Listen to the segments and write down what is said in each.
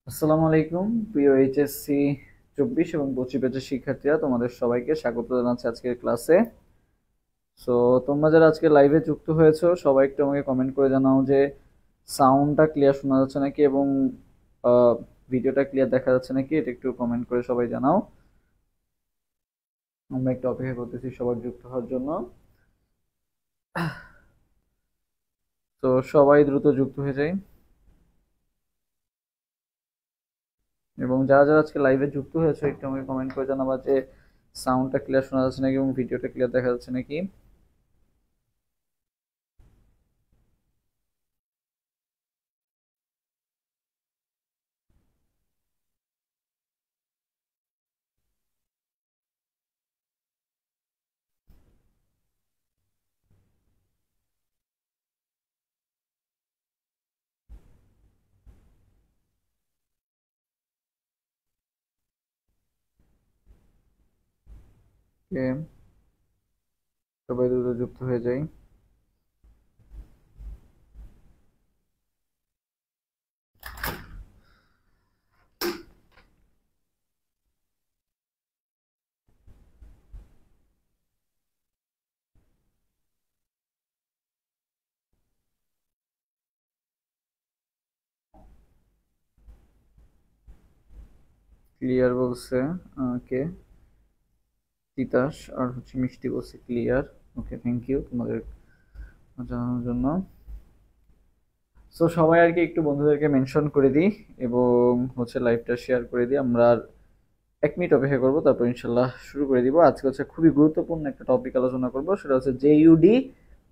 আসসালামু আলাইকুম প্রিয় এইচএসসি 24 এবং 25 ব্যাচের শিক্ষার্থীরা, তোমাদের সবাইকে স্বাগত জানাচ্ছি আজকের ক্লাসে। সো তোমরা যারা আজকে লাইভে যুক্ত হয়েছো সবাই একটু আমাকে কমেন্ট করে জানাও যে সাউন্ডটা ক্লিয়ার শোনা যাচ্ছে নাকি এবং ভিডিওটা ক্লিয়ার দেখা যাচ্ছে নাকি। এটা একটু কমেন্ট করে সবাই জানাও। আমরা একটু অপেক্ষা করতেছি সবার যুক্ত হওয়ার জন্য। তো সবাই দ্রুত যুক্ত হয়ে যায়। এবং যারা যারা আজকে লাইভে যুক্ত হয়েছে একটু আমাকে কমেন্ট করে জানাবা যে সাউন্ডটা ক্লিয়ার শোনা যাচ্ছে নাকি এবং ভিডিওটা ক্লিয়ার দেখা যাচ্ছে নাকি। ওকে, সবাই দ্রুত যুক্ত হয়ে যায়। ক্লিয়ার বলছে কে? তিতাস আর হচ্ছে মিষ্টি বলছে ক্লিয়ার। ওকে, থ্যাংক ইউ তোমাদের জানানোর জন্য। সো সবাই আর কি একটু বন্ধুদেরকে মেনশন করে দিই এবং হচ্ছে লাইভটা শেয়ার করে দিই। আমরা আর 1 মিনিট অপেক্ষা করবো, তারপর ইনশাল্লাহ শুরু করে দিব। আজকে হচ্ছে খুবই গুরুত্বপূর্ণ একটা টপিক আলোচনা করব, সেটা হচ্ছে জেইউডি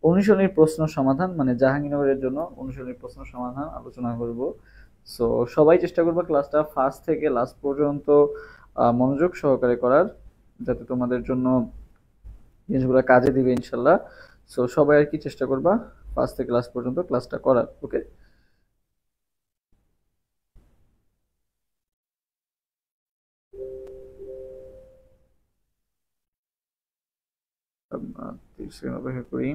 অনুশীলনী প্রশ্ন সমাধান, মানে জাহাঙ্গীরনগরের জন্য অনুশীলনী প্রশ্ন সমাধান আলোচনা করব। সো সবাই চেষ্টা করবো ক্লাসটা ফার্স্ট থেকে লাস্ট পর্যন্ত মনোযোগ সহকারে করার, যাতে তোমাদের জন্য জিনিসগুলো কাজে দিবে ইনশাল্লাহ। সো সবাই আর কি চেষ্টা করবা ফার্স্ট থেকে লাস্ট পর্যন্ত ক্লাসটা করার। ওকে, আমরা 30 সেকেন্ড অপেক্ষা করি।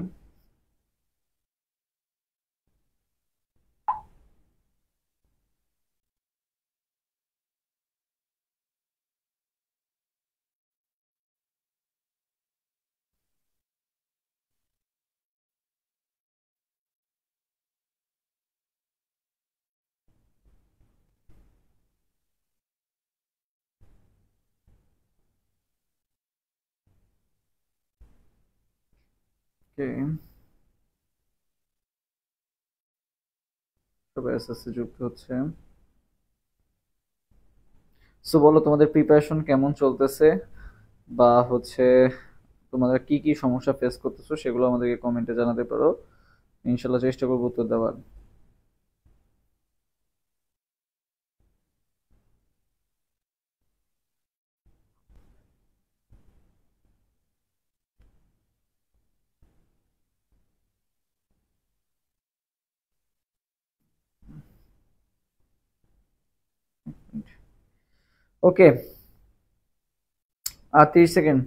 ওকে, সবাই আস্তে আস্তে যুক্ত হচ্ছে। সো বলো, তোমাদের প্রিপারেশন কেমন চলতেছে, বা হচ্ছে তোমাদের কি কি সমস্যা ফেস করতেছো সেগুলো আমাদেরকে কমেন্টে জানাতে পারো। ইনশাল্লাহ চেষ্টা করবো উত্তর দেওয়ার। ওকে, আর 30 সেকেন্ড।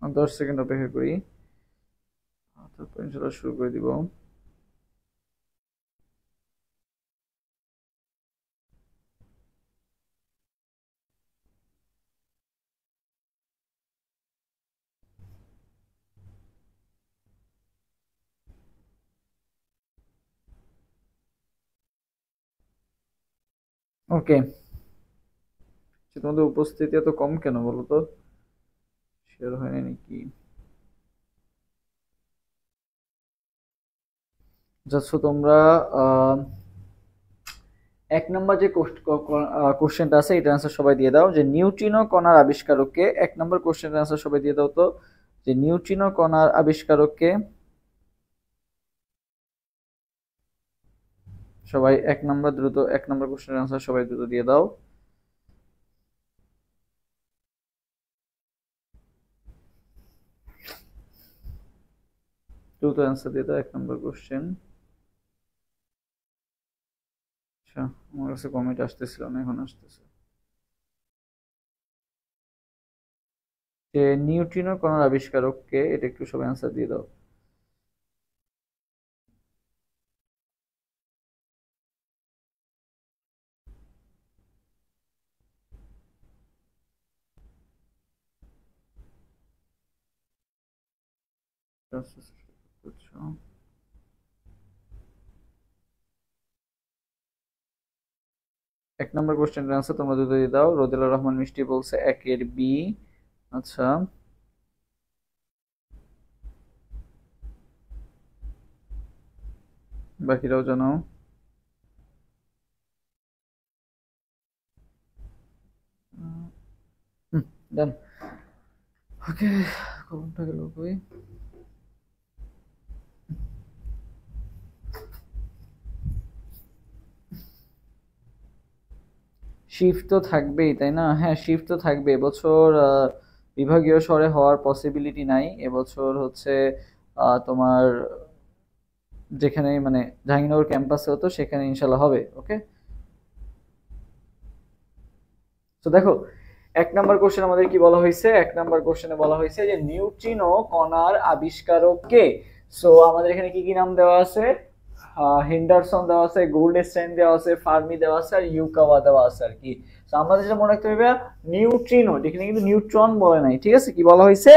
আর 10 সেকেন্ড অপেক্ষা করি, তারপর ইনশাল্লাহ শুরু করে দিব। ওকে, তোমাদের উপস্থিতি এত কম কেন বলো তো? শেয়ার হয় না নাকি? যাচ্ছ তোমরা। আহ, 1 নম্বর যে কোশ্চেনটা আছে এটা আনসার সবাই দিয়ে দাও, যে নিউট্রিনো কণার আবিষ্কারককে। 1 নম্বর কোশ্চেনের আনসার সবাই দিয়ে দাও তো, যে নিউট্রিনো কণার আবিষ্কারককে। সবাই 1 নম্বর দ্রুত, 1 নম্বর কোশ্চেনের আনসার সবাই দ্রুত দিয়ে দাও। দ্রুত অ্যান্সার দিয়ে দাও 1 নম্বর কোশ্চেন। আচ্ছা, আমার কাছে কমেন্ট আসতেছিল না, এখন আসতেছে। যে নিউট্রিনো কণার আবিষ্কারক কে, এটা একটু সবাই অ্যান্সার দিয়ে দাও। আচ্ছা, 1 নম্বর কোশ্চেনের আনসার তোমরা দ্রুত দিয়ে দাও। রোদেলা রহমান মিষ্টি বলছে 1-এর বি। আচ্ছা, বাকিরাও জানাও। ডান। ওকে, কলমটা গেল কই? শিফট তো থাকবেই তাই না? হ্যাঁ, শিফট তো থাকবে। এবছর বিভাগীয় স্তরে হওয়ার পসিবিলিটি নাই। এবছর হচ্ছে তোমার যেখানে মানে জাহাঙ্গীরনগর ক্যাম্পাসে হতো সেখানে ইনশাল্লাহ হবে। ওকে, তো দেখো 1 নম্বর কোশ্চেন আমাদের কি বলা হয়েছে? 1 নম্বর কোশ্চেনে বলা হয়েছে যে নিউট্রিনো কণার আবিষ্কারক কে। সো আমাদের এখানে কি কি নাম দেওয়া আছে? হেন্ডারসন দেওয়া আছে, গোল্ডস্টাইন দেওয়া আছে, ফার্মি দেওয়া আছে, আর ইউকাওয়া দেওয়া আছে আর কি। তো আমাদের যেটা মনে রাখতে হবে নিউট্রিনো, এখানে কিন্তু নিউট্রন বলে নাই, ঠিক আছে? কি বলা হয়েছে?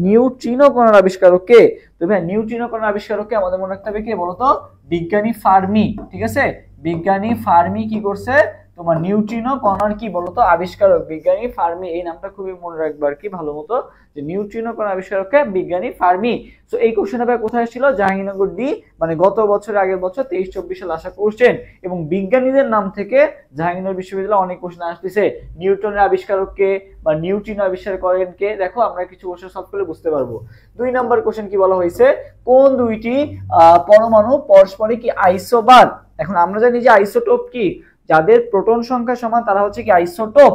নিউট্রিনো কণার আবিষ্কারক কে। তো ভাই নিউট্রিনো কণার আবিষ্কারক কে আমাদের মনে রাখতে হবে কে বলতো? বিজ্ঞানী ফার্মি, ঠিক আছে? বিজ্ঞানী ফার্মি কি করছে? তোমার নিউট্রিনো কণার কি বলতো আবিষ্কারক বিজ্ঞানী ফার্মি। এই নামটা খুবই মনে রাখবে আর কি ভালো মতো, যে নিউট্রিনো কণার আবিষ্কারককে বিজ্ঞানী ফার্মি। তো এই কোশ্চেনটা কোথায় ছিল? জাহাঙ্গীরনগর ডি, মানে গত বছরের আগের বছর 23-24 সালে আসা কোশ্চেন। এবং বিজ্ঞানীদের নাম থেকে জাহাঙ্গীরনগর বিশ্ববিদ্যালয়ে অনেক কোশ্চেন আসতেছে। নিউটনের আবিষ্কারক কে বা নিউট্রিনো আবিষ্কার করেন কে? দেখো আমরা কিছু কোশ্চেন সলভ করলে বুঝতে পারবো। 2 নম্বর কোশ্চেন কি বলা হয়েছে? কোন দুইটি পরমাণু পরস্পরে কি আইসোবার? এখন আমরা জানি যে আইসোটোপ কি, যাদের প্রোটন সংখ্যা সমান তারা হচ্ছে কি আইসোটোপ,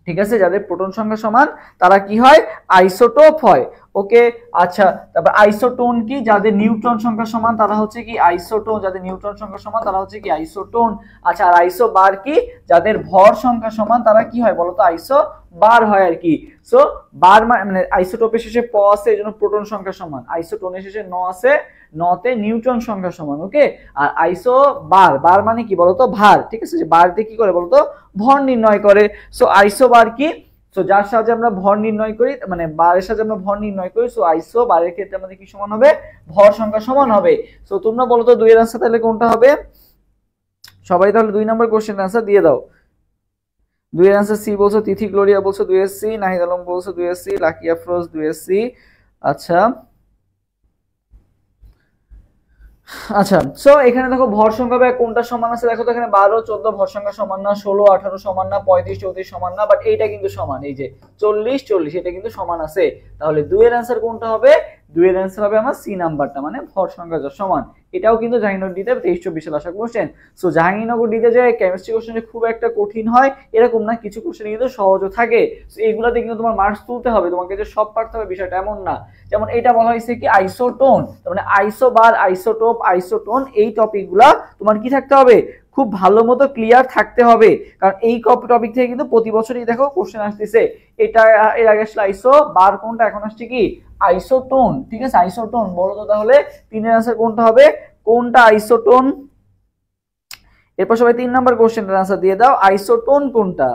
ঠিক আছে? যাদের প্রোটন সংখ্যা সমান তারা কি হয়? আইসোটোপ হয়। ওকে, আচ্ছা, তারপর আইসোটোন কি, যাদের নিউট্রন সংখ্যা সমান তারা হচ্ছে কি আইসোটোন, যাদের নিউট্রন সংখ্যা সমান তারা হচ্ছে কি আইসোটোন। আচ্ছা, আর আইসোবার কি, যাদের ভর সংখ্যা সমান তারা কি হয় বলতো? আইসোবার হয় আর কি। সো বার মানে আইসোটোপের শেষে প আছে, এজন্য প্রোটন সংখ্যা সমান, আইসোটোনের শেষে ন আছে, নতে নিউট্রন সংখ্যা সমান। ওকে, আর আইসো বার, বার মানে কি বলতো? ভার, ঠিক আছে? যে বার দিয়ে কি করে বলতো? ভর নির্ণয় করে। সো আইসোবার কি, সো যার সাহায্যে আমরা ভর নির্ণয় করি, মানে বারের সাহায্যে আমরা ভর নির্ণয় করি। সো আইসো বারের ক্ষেত্রে আমাদের কি সমান হবে? ভর সংখ্যা সমান হবে। সো তোমরা বলো তো 2 এর আনসার তাহলে কোনটা হবে? সবাই তাহলে 2 নম্বর কোশ্চেন আনসার দিয়ে দাও। 2 এর আনসার সি বলছো, তিথি গ্লোরিয়া বলছো 2 এর সি, নাহিদ আলম বলছো 2 এর সি, লাকি আফরোজ 2 এর সি। আচ্ছা আচ্ছা, সো এখানে দেখো ভর সংখ্যা কোনটা সমান আছে? দেখো তো এখানে 12-14 ভর সংখ্যা সমান না, 16-18 সমান না, 35-34 সমান না, বাট এইটা কিন্তু সমান, এই যে 40-40 এটা কিন্তু সমান আছে। তাহলে 2 এর অ্যান্সার কোনটা হবে? 2 এর অ্যান্সার হবে আমার সি নাম্বারটা, মানে ভর সংখ্যা যা সমান। এটাও কিন্তু জাহাঙ্গীরনগর ডিতে 23-24 সালে আসা কোশ্চেন। সো জাহাঙ্গীরনগর ডিতে যে কেমিস্ট্রি কোশ্চেন খুব একটা কঠিন হয় এরকম না, কিছু কোশ্চেন কিন্তু সহজও থাকে। সো এইগুলাতে কিন্তু তোমার মার্কস তুলতে হবে, তোমাকে যে সব পারতে হবে বিষয়টা এমন না। যেমন এটা বলা হয়েছে কি আইসোটোন, তার মানে আইসোবার, আইসোটোপ, আইসোটোন, এই টপিকগুলা তোমার কি থাকতে হবে? খুব ভালো মতো ক্লিয়ার থাকতে হবে, কারণ এই টপিক থেকে কিন্তু প্রতি বছরই দেখো কোশ্চেন আসতেছে। এটা এর আগে আসলে আইসো বার কোনটা, এখন আসছে কি আইসোটোন, ঠিক আছে? আইসোটোন বলো তো তাহলে 3 এর আনসার কোনটা হবে? কোনটা আইসোটোন? এরপর সবাই 3 নাম্বার কোশ্চেনের আনসার দিয়ে দাও, আইসোটোন কোনটা?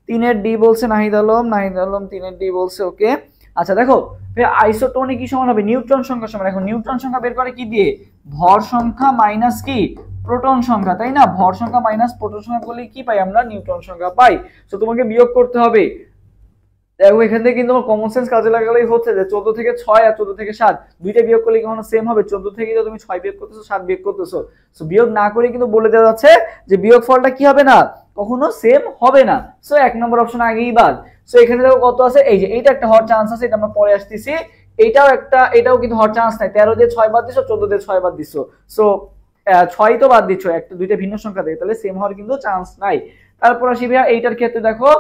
3 এর ডি বলছে নাহিদ আলম, 3 এর ডি বলছে। ওকে, আচ্ছা দেখো আইসোটোনে কি সমান হবে? নিউট্রন সংখ্যা সমান। এখন নিউট্রন সংখ্যা বের করে কি দিয়ে? ভর সংখ্যা মাইনাস কি প্রোটন সংখ্যা, তাই না? ভর সংখ্যা মাইনাস প্রোটন সংখ্যা করলে কি পাই আমরা? নিউট্রন সংখ্যা পাই। তো তোমাকে বিয়োগ করতে হবে। দেখো এখান থেকে কিন্তু কমন সেন্স কাজে লাগালেই হচ্ছে যে 14 থেকে 6 আর 14 থেকে 7 দুইটা বিয়োগ করলে কি সেম হবে? 14 থেকে তো তুমি 6 বিয়োগ করতেছো, 7 বিয়োগ করতেছো। সো বিয়োগ না করে কিন্তু বলে দেওয়া যাচ্ছে যে বিয়োগ ফলটা কি হবে না, কখনো সেম হবে না। সো 1 নম্বর অপশন আগেই বাদ। সো এখানে দেখো কত আছে, এই যে এইটা একটা হওয়ার চান্স আছে, এটা আমরা পরে আসতেছি। এটাও কিন্তু হওয়ার চান্স নাই, 13 দিয়ে 6 বাদ দিছো, 14 দিয়ে 6 বাদ দিছো। সো ছয় তো বাদ দিচ্ছ, একটা দুইটা ভিন্ন সংখ্যা থেকে, তাহলে সেম হওয়ার কিন্তু চান্স নাই। তারপর আসি ভাইয়া এইটার ক্ষেত্রে দেখো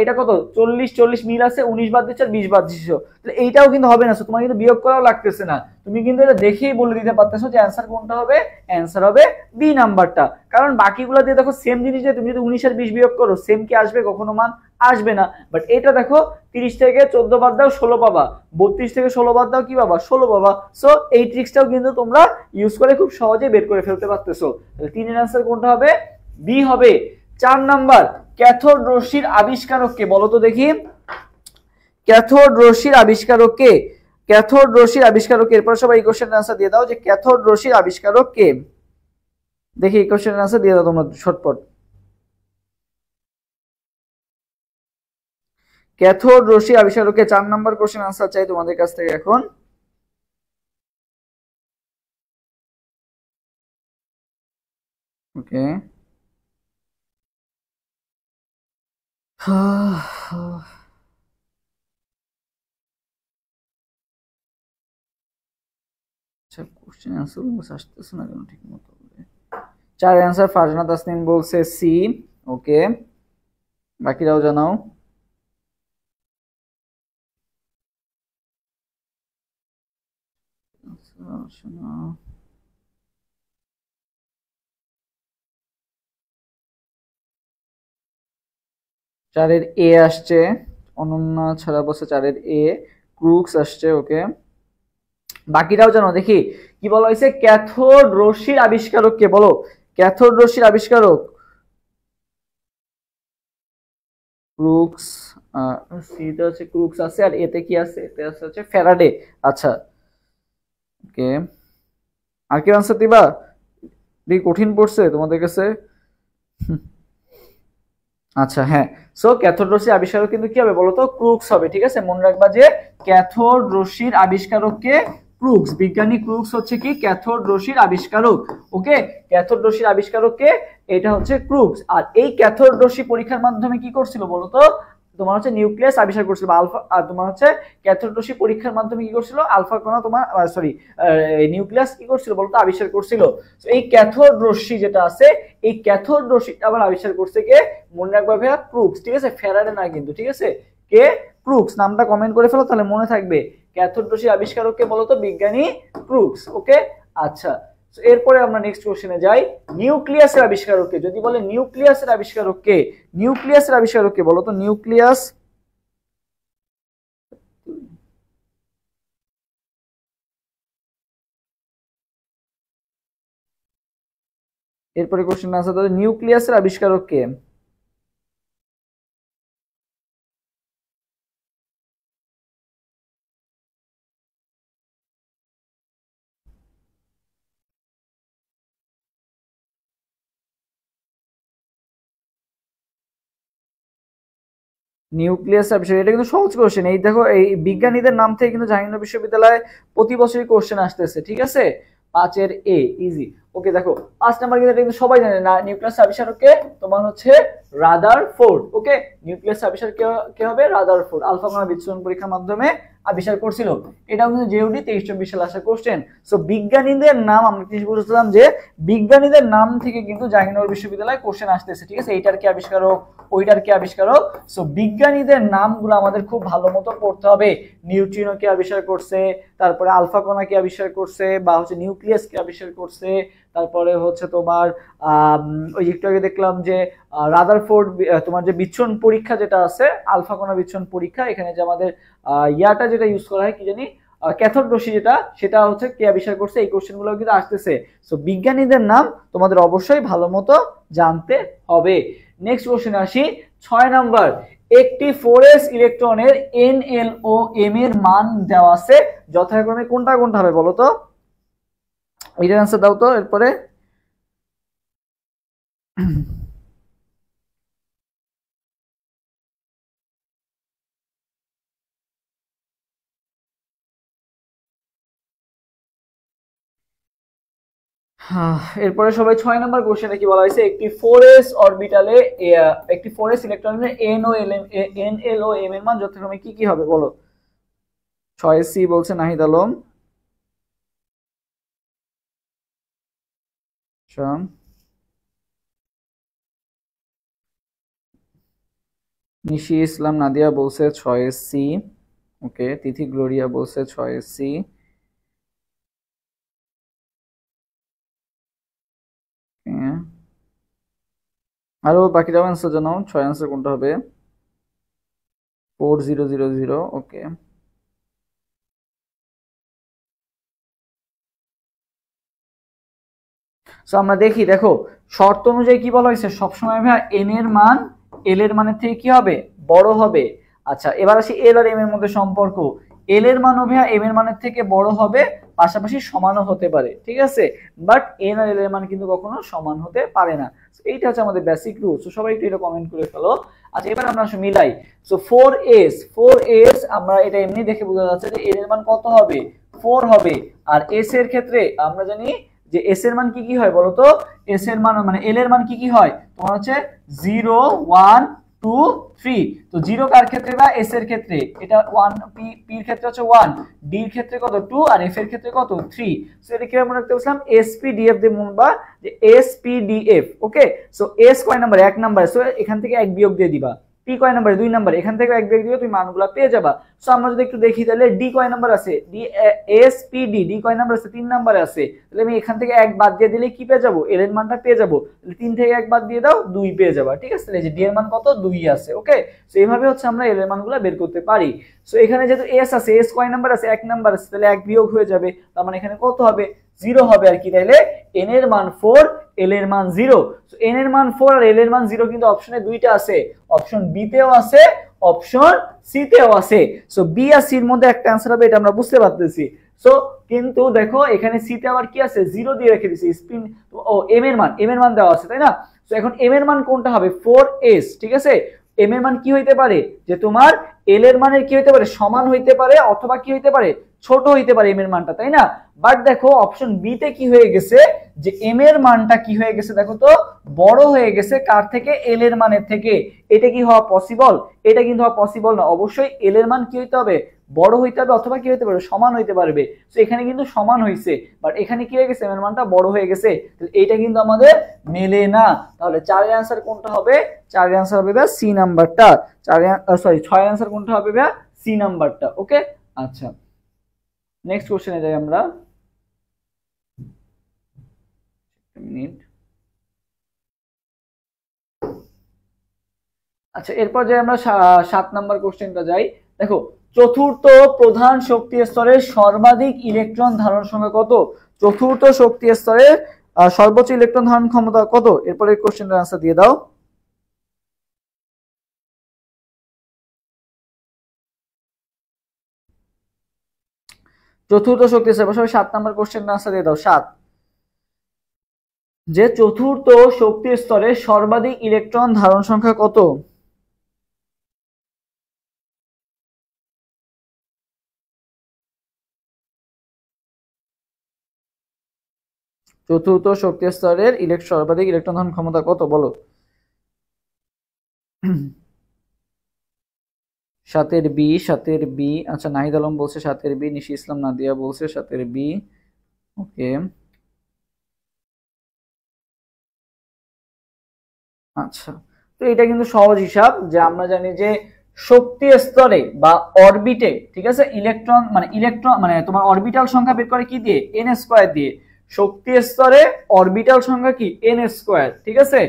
এটা কত 40 মিল আছে, 19 বাদ দিচ্ছ আর 20 বাদ দিচ্ছ, তাহলে এইটাও কিন্তু হবে না। তোমার কিন্তু বিয়োগ করাও লাগতেছে না, তুমি কিন্তু এটা দেখেই বলে দিতে পারতেছো যে অ্যান্সার কোনটা হবে। অ্যান্সার হবে বি নাম্বারটা, কারণ বাকিগুলো দিয়ে দেখো সেম জিনিস, তুমি যদি 19 আর 20 বিয়োগ করো সেম কি আসবে? কখনো মান আসবে না। বাট এটা দেখো 30 থেকে 14 বাদ দাও 16 পাবা, 32 থেকে 16 বাদ দাও কি পাবা? 16 পাবা। সো এই ট্রিক্সটাও কিন্তু তোমরা ইউজ করে খুব সহজেই বের করে ফেলতে পারতেছো। তাহলে 3 এর অ্যান্সার কোনটা হবে? বি হবে। 4 নাম্বার, ক্যাথোড রশ্মির আবিষ্কারক কে? বলো তো দেখি, ক্যাথোড রশ্মির আবিষ্কারক কে? ক্যাথোড রশ্মির আবিষ্কারক কে? এরপর সবাই এই কোশ্চেনের আনসার দিয়ে দাও যে ক্যাথোড রশ্মির আবিষ্কারক কে। দেখি এই কোশ্চেনের আনসার দিয়ে দাও তোমরা শর্টপট। ক্যাথোড রশ্মির আবিষ্কারক কে? 4 নাম্বার কোশ্চেন আনসার চাই তোমাদের কাছ থেকে এখন। ওকে, আচ্ছা কোশ্চেন আনসার আসতেছে না কেন ঠিক মতো? 4 অ্যান্সার ফারজানা তাসনিম বলছে সি। ওকে, বাকিরাও জানাও। চারের এ আসছে, অনন্যা ছাড়া বসে 4-এর এ, ক্রুক্স আসছে। ওকে, বাকিরাও জানো দেখি কি বলা হয়েছে। ক্যাথোড রশ্মির আবিষ্কারক কে? বলো, ক্যাথোড রশ্মির আবিষ্কারক। ক্রুক্স, সিতে হচ্ছে ক্রুক্স আছে, আর এতে কি আছে? এতে আছে হচ্ছে ফ্যারাডে। আচ্ছা ওকে, আর কি আনসার দিবা? কঠিন পড়ছে তোমাদের কাছে? আচ্ছা হ্যাঁ, সো ক্যাথোড রশ্মির আবিষ্কারক কিন্তু কি হবে বলো তো? ক্রুক্স হবে। ঠিক আছে, মনে রাখবা যে ক্যাথোড রশ্মির আবিষ্কারককে ক্রুক্স, বিজ্ঞানী ক্রুক্স হচ্ছে কি ক্যাথোড রশ্মির আবিষ্কারক। ওকে, ক্যাথোড রশ্মির আবিষ্কারককে, এটা হচ্ছে ক্রুক্স। আর এই ক্যাথোড রশ্মি পরীক্ষার মাধ্যমে কি করছিল বলো তো? তোমার হচ্ছে নিউক্লিয়াস আবিষ্কার করছিল আলফা, আর তোমার হচ্ছে ক্যাথোড রশ্মি পরীক্ষার মাধ্যমে কি করছিল? আলফা কণা তোমার সরি নিউক্লিয়াস কি করছিল বলতো? আবিষ্কার করছিল। এই ক্যাথোড রশ্মি যেটা আছে, এই ক্যাথোড রশ্মিটা আবার আবিষ্কার করছে কে? মনে রাখবা ভাইয়া ক্রুক্স। ঠিক আছে, ফ্যারাডে না কিন্তু। ঠিক আছে, কে? ক্রুক্স। নামটা কমেন্ট করে ফেলো তাহলে মনে থাকবে। ক্যাথোড রশ্মির আবিষ্কারক কে বলতো? বিজ্ঞানী ক্রুক্স। ওকে, আচ্ছা এরপরে আমরা নেক্সট কোশ্চেনে যাই। নিউক্লিয়াসের আবিষ্কারক কে? যদি বলে নিউক্লিয়াসের আবিষ্কারক কে, নিউক্লিয়াসের আবিষ্কারক কে বলতো? নিউক্লিয়াস। এরপরে কোশ্চেন আনসার দাও, নিউক্লিয়াসের আবিষ্কারক কে? নিউক্লিয়াস আবিষ্কার, এটা কিন্তু সহজ কোশ্চেন। এই দেখো, এই বিজ্ঞানীদের নাম থেকে কিন্তু জাহাঙ্গীরনগর বিশ্ববিদ্যালয়ে প্রতি বছরই কোশ্চেন আসতেছে। ঠিক আছে, 5-এর এ ইজি। ওকে দেখো 5 নাম্বার কিন্তু এটা কিন্তু সবাই জানে না। নিউক্লিয়াস আবিষ্কারক কে? তোমার হচ্ছে রাদারফোর্ড। ওকে, নিউক্লিয়াস আবিষ্কার কে হবে? রাদারফোর্ড। আলফা কণা বিচ্ছুরণ পরীক্ষার মাধ্যমে আবিষ্কার করছিল। এটাও কিন্তু জেওডি 23-24 সালে আসা কোশ্চেন। সো বিজ্ঞানীদের নাম আমরা কি বুঝলাম যে বিজ্ঞানীদের নাম থেকে কিন্তু জাহাঙ্গীরনগর বিশ্ববিদ্যালয়ে কোশ্চেন আসতেছে। ঠিক আছে, এইটার কি আবিষ্কারক, ওইটার কি আবিষ্কারক। সো বিজ্ঞানীদের নামগুলো আমাদের খুব ভালো মতো পড়তে হবে। নিউট্রিনো কে আবিষ্কার করছে, তারপরে আলফা কণা কে আবিষ্কার করছে, বা হচ্ছে নিউক্লিয়াস কে আবিষ্কার করছে, তারপরে হচ্ছে তোমার ওই একটু আগে দেখলাম যে রাদারফোর্ড, তোমার যে বিচ্ছুরণ পরীক্ষা যেটা আছে, আলফা কণা বিচ্ছুরণ পরীক্ষা, এখানে যে আমাদের ইয়াটা যেটা ইউজ করা হয় কি জানি, ক্যাথোড রশ্মি যেটা, সেটা হচ্ছে কে আবিষ্কার করছে। এই কোশ্চেন গুলো কিন্তু আসতেছে। সো বিজ্ঞানীদের নাম তোমাদের অবশ্যই ভালো মতো জানতে হবে। নেক্সট কোশ্চেনে আসি, 6 নাম্বার। একটি 4s ইলেকট্রনের NL ও M এর মান দেওয়া আছে, যথাক্রমে কোনটা কোনটা হবে বলো তো? এটার আনসার দাও তো। এরপরে এরপরে সবাই 6 নাম্বার কোশ্চেনে কি বলা হয়েছে? একটি 4s অরবিটালে একটি 4s ইলেকট্রনের NL ও M এর মান যথাক্রমে কি কি হবে বলো? 6c বলছে নাহিদ আলম। আচ্ছা, নিশি ইসলাম নাদিয়া বলছে 6 সি। ওকে, তিথি গ্লোরিয়া বলছে 6 সি। আরো বাকিরাও অ্যান্সার জানাও, 6 অ্যান্সার কোনটা হবে? 4000। ওকে, সো আমরা দেখি, দেখো শর্ত অনুযায়ী কি বলা হয়েছে, সবসময় ভাইয়া এন এর মান এল এর মানের থেকে কি হবে, বড় হবে। আচ্ছা, এবার আসি এল আর এম এর মধ্যে সম্পর্ক। এল এর মানও ভাইয়া এম এর মানের থেকে বড় হবে, পাশাপাশি সমানও হতে পারে, ঠিক আছে। বাট এন আর এল এর মান কিন্তু কখনো সমান হতে পারে না। এইটা হচ্ছে আমাদের বেসিক রুল। সো সবাই একটু এটা কমেন্ট করে ফেলো। আচ্ছা, এবার আমরা আসলে মিলাই। সো 4s আমরা এটা এমনি দেখে বোঝা যাচ্ছে যে এল এর মান কত হবে, 4 হবে। আর এস এর ক্ষেত্রে আমরা জানি যে এস এর মান কি কি হয় বলতো, এস এর মান মানে এল এর মান কি কি হয় তোমার হচ্ছে 0 1 2 3। তো 0 কার ক্ষেত্রে বা এস এর ক্ষেত্রে এটা 1, পি এর ক্ষেত্রে হচ্ছে 1, ডি এর ক্ষেত্রে কত 2, আর এফ এর ক্ষেত্রে কত 3। সো এটা কিভাবে মনে রাখতে বলছিলাম, এসপিডিএফ দিয়ে মনে বা যে এসপিডিএফ। ওকে, সো এস কয় নাম্বার, 1 নাম্বার, সো এখান থেকে 1 বিয়োগ দিয়ে দিবা। পি কয় নাম্বার, 2 নাম্বার, এখান থেকে 1 বিয়োগ দিলে তুমি মানগুলো পেয়ে যাবা। সো আমরা যদি একটু দেখি তাহলে ডি কয় নাম্বার আছে, ডি এসপিডি ডি কয় নাম্বার আছে, 3 নাম্বারে আছে। তাহলে আমি এখান থেকে 1 বাদ দিয়ে দিলে কি পেয়ে যাবো, এল এর মানটা পেয়ে যাবো। তাহলে 3 থেকে 1 বাদ দিয়ে দাও, 2 পেয়ে যাবা, ঠিক আছে। তাহলে যে ডি এর মান কত, 2 আছে। ওকে, সো এইভাবে হচ্ছে আমরা এল এর মানগুলো বের করতে পারি। সো এখানে যেহেতু এস আছে, এস কয় নাম্বার আছে, 1 নাম্বার আছে, তাহলে 1 বিয়োগ হয়ে যাবে, তার মানে এখানে কত হবে, 0 হবে আর কি। তাইলে এন এর মান 4, এল এর মান 0। সো এন এর মান 4 আর এল এর মান 0 কিন্তু অপশনে দুইটা আছে, অপশন বি তেও আছে, অপশন সি তেও আছে। সো বি আর সির মধ্যে একটা आंसर হবে, এটা আমরা বুঝতে পারতেছি। সো কিন্তু দেখো এখানে সি তে আবার কি আছে, 0 দিয়ে রেখে দিয়েছি। স্পিন ও এম এর মান দেওয়া আছে, তাই না। সো এখন এম এর মান কোনটা হবে, 4s, ঠিক আছে। এম এর মান কি হইতে পারে, যে তোমার এল এর মানের কি হইতে পারে, সমান হইতে পারে, অথবা কি হইতে পারে, ছোট হইতে পারে এম এর মানটা, তাই না। বাট দেখো অপশন বি তে কি হয়ে গেছে, যে এম এর মানটা কি হয়ে গেছে দেখো তো, বড় হয়ে গেছে কার থেকে, এল এর মানের থেকে। এটা কি হওয়া পসিবল, এটা কিন্তু হওয়া পসিবল না। অবশ্যই এল এর মান কি হইতে হবে, বড় হইতে হবে, অথবা কি হইতে পারে, সমান হইতে পারবে। তো এখানে কিন্তু সমান হইছে, বাট এখানে কি হয়ে গেছে, এম এর মানটা বড় হয়ে গেছে। এইটা কিন্তু আমাদের মেলে না। তাহলে 4 এর आंसर কোনটা হবে, 4 এর आंसर হবে ভাই সি নাম্বারটা। 4 সরি 6 এর आंसर কোনটা হবে ভাই, সি নাম্বারটা। ওকে, আচ্ছা নেক্সট কোশ্চেনে যাই আমরা। মিনিট। আচ্ছা, এরপর যে আমরা 7 নাম্বার কোশ্চেনটা যাই। দেখো, চতুর্থ প্রধান শক্তি স্তরের সর্বাধিক ইলেকট্রন ধারণ সংখ্যা কত, চতুর্থ শক্তি স্তরের সর্বোচ্চ ইলেকট্রন ধারণ ক্ষমতা কত। এরপরে কোশ্চেনটার आंसर দিয়ে দাও। চতুর্থ শক্তি স্তর, 7 নাম্বার কোশ্চেনটার आंसर দিয়ে দাও। 7, যে চতুর্থ শক্তি স্তরে সর্বাধিক ইলেকট্রন ধারণ সংখ্যা কত। চতুর্থ শক্তি স্তরের সর্বাধিক ইলেকট্রন ধারণ ক্ষমতা কত বলো। 7 বি। আচ্ছা, নাহিদ আলম বলছে 7 বি, নিশি ইসলাম নাদিয়া বলছে 7 বি। ওকে, আচ্ছা, তো এটা কিন্তু সহজ হিসাব, যে আমরা জানি যে শক্তি স্তরে বা অরবিটে, ঠিক আছে, ইলেকট্রন মানে তোমার অরবিটাল সংখ্যা বের করে কি দিয়ে, এন স্কয়ার দিয়ে। শক্তি স্তরে অরবিটাল সংখ্যা কি, এন স্কয়ার, ঠিক আছে।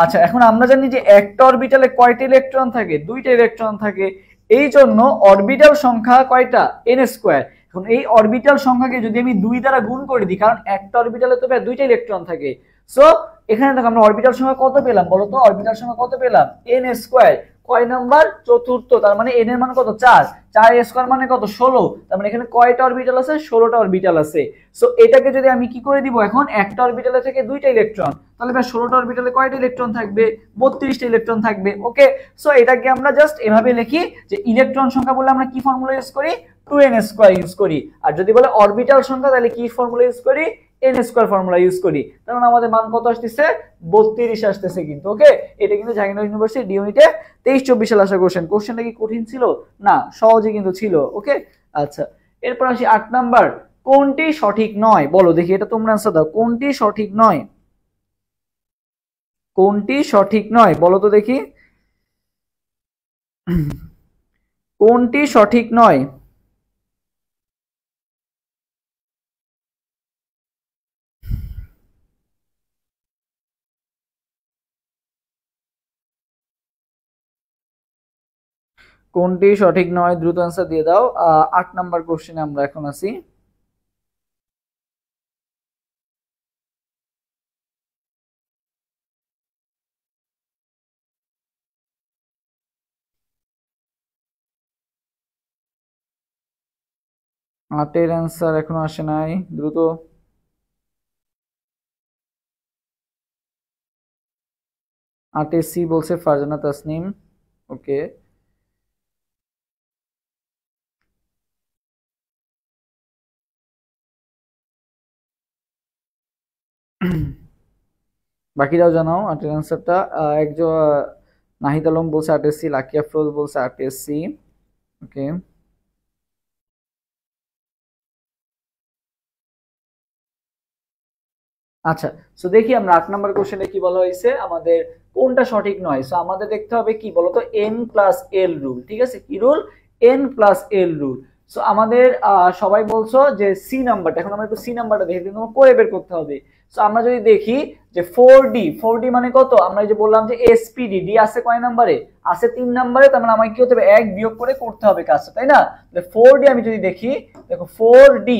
আচ্ছা, এখন আমরা জানি যে একটা অরবিটালে কয়টা ইলেকট্রন থাকে, 2টা ইলেকট্রন থাকে। এই জন্য অরবিটাল সংখ্যা কয়টা, এন স্কয়ার। এখন এই অরবিটাল সংখ্যাকে যদি আমি 2 দ্বারা গুণ করে দিই, কারণ একটা অরবিটালে তো 2টা ইলেকট্রন থাকে। সো এখানে দেখো আমরা অরবিটাল সংখ্যা কত পেলাম বলতো, অরবিটাল সংখ্যা কত পেলাম, এন স্কয়ার। কয় নাম্বার, চতুর্থ, তার মানে এন এর মান কত, 4, 4 স্কয়ার মানে কত, 16। তার মানে এখানে কয়টা অরবিটাল আছে, 16টা অরবিটাল আছে। সো এটাকে যদি আমি কি করে দিব, এখন একটা অরবিটালে থেকে 2টা ইলেকট্রন, তাহলে ভাই 16টা অরবিটালে কয়টা ইলেকট্রন থাকবে, 32টা ইলেকট্রন থাকবে। ওকে, সো এটাকে আমরা জাস্ট এভাবে লিখি যে ইলেকট্রন সংখ্যা বলে আমরা কি ফর্মুলা ইউজ করি, 2n স্কয়ার ইউজ করি। আর যদি বলে অরবিটাল সংখ্যা, তাহলে কি ফর্মুলা ইউজ করি, এন স্কয়ার ফর্মুলা ইউজ করি। তাহলে আমাদের মান কত আসতেছে, 32 আসতেছে কিন্তু। ওকে, এটা কিন্তু জাহাঙ্গীরনগর ইউনিভার্সিটি ডি ইউনিটে 23-24 সালে আসা কোশ্চেন। কোশ্চেনটা কি কঠিন ছিল না, সহজে কিন্তু ছিল। ওকে, আচ্ছা, এরপর আসি 8 নাম্বার। কোনটি সঠিক নয় বলো দেখি, এটা তোমরা आंसर দাও, কোনটি সঠিক নয়। কোনটি সঠিক নয় বলো তো দেখি, কোনটি সঠিক নয়? কোনটি সঠিক নয় দ্রুত অ্যান্সার দিয়ে দাও। 8 নাম্বার কোশ্চেনে আমরা এখন আছি। আটের অ্যান্সার এখনো আসে নাই, দ্রুত। আটে সি বলছে ফারজানা তাসনিম। ওকে, বাকিরাও জানাও আটের অ্যান্সারটা। একজন নাহিদ আলম বলছে আটের সি, লাকি আফরোজ বলছে আটের সি। ওকে, আচ্ছা, সো দেখি আমরা 8 নাম্বার কোশ্চেনে কি বলা হয়েছে আমাদের কোনটা সঠিক নয়। সো আমাদের দেখতে হবে কি বলতো, এন প্লাস এল রুল। ঠিক আছে, কি rule? N plus L rule. So আমাদের সবাই বলছো যে সি নাম্বারটা, এখন আমরা একটু সি নাম্বারটা দেখে দিই, করে বের করতে হবে। সো আমরা যদি দেখি যে 4D, 4D মানে কত? আমরা এই যে বললাম যে এসপিডি, ডি আছে কয় নাম্বারে? আছে 3 নাম্বারে। তার মানে আমাকে কি হতে হবে, এক বিয়োগ করে করতে হবে কাজটা, তাই না? তাহলে 4D আমি যদি দেখি, দেখো 4D,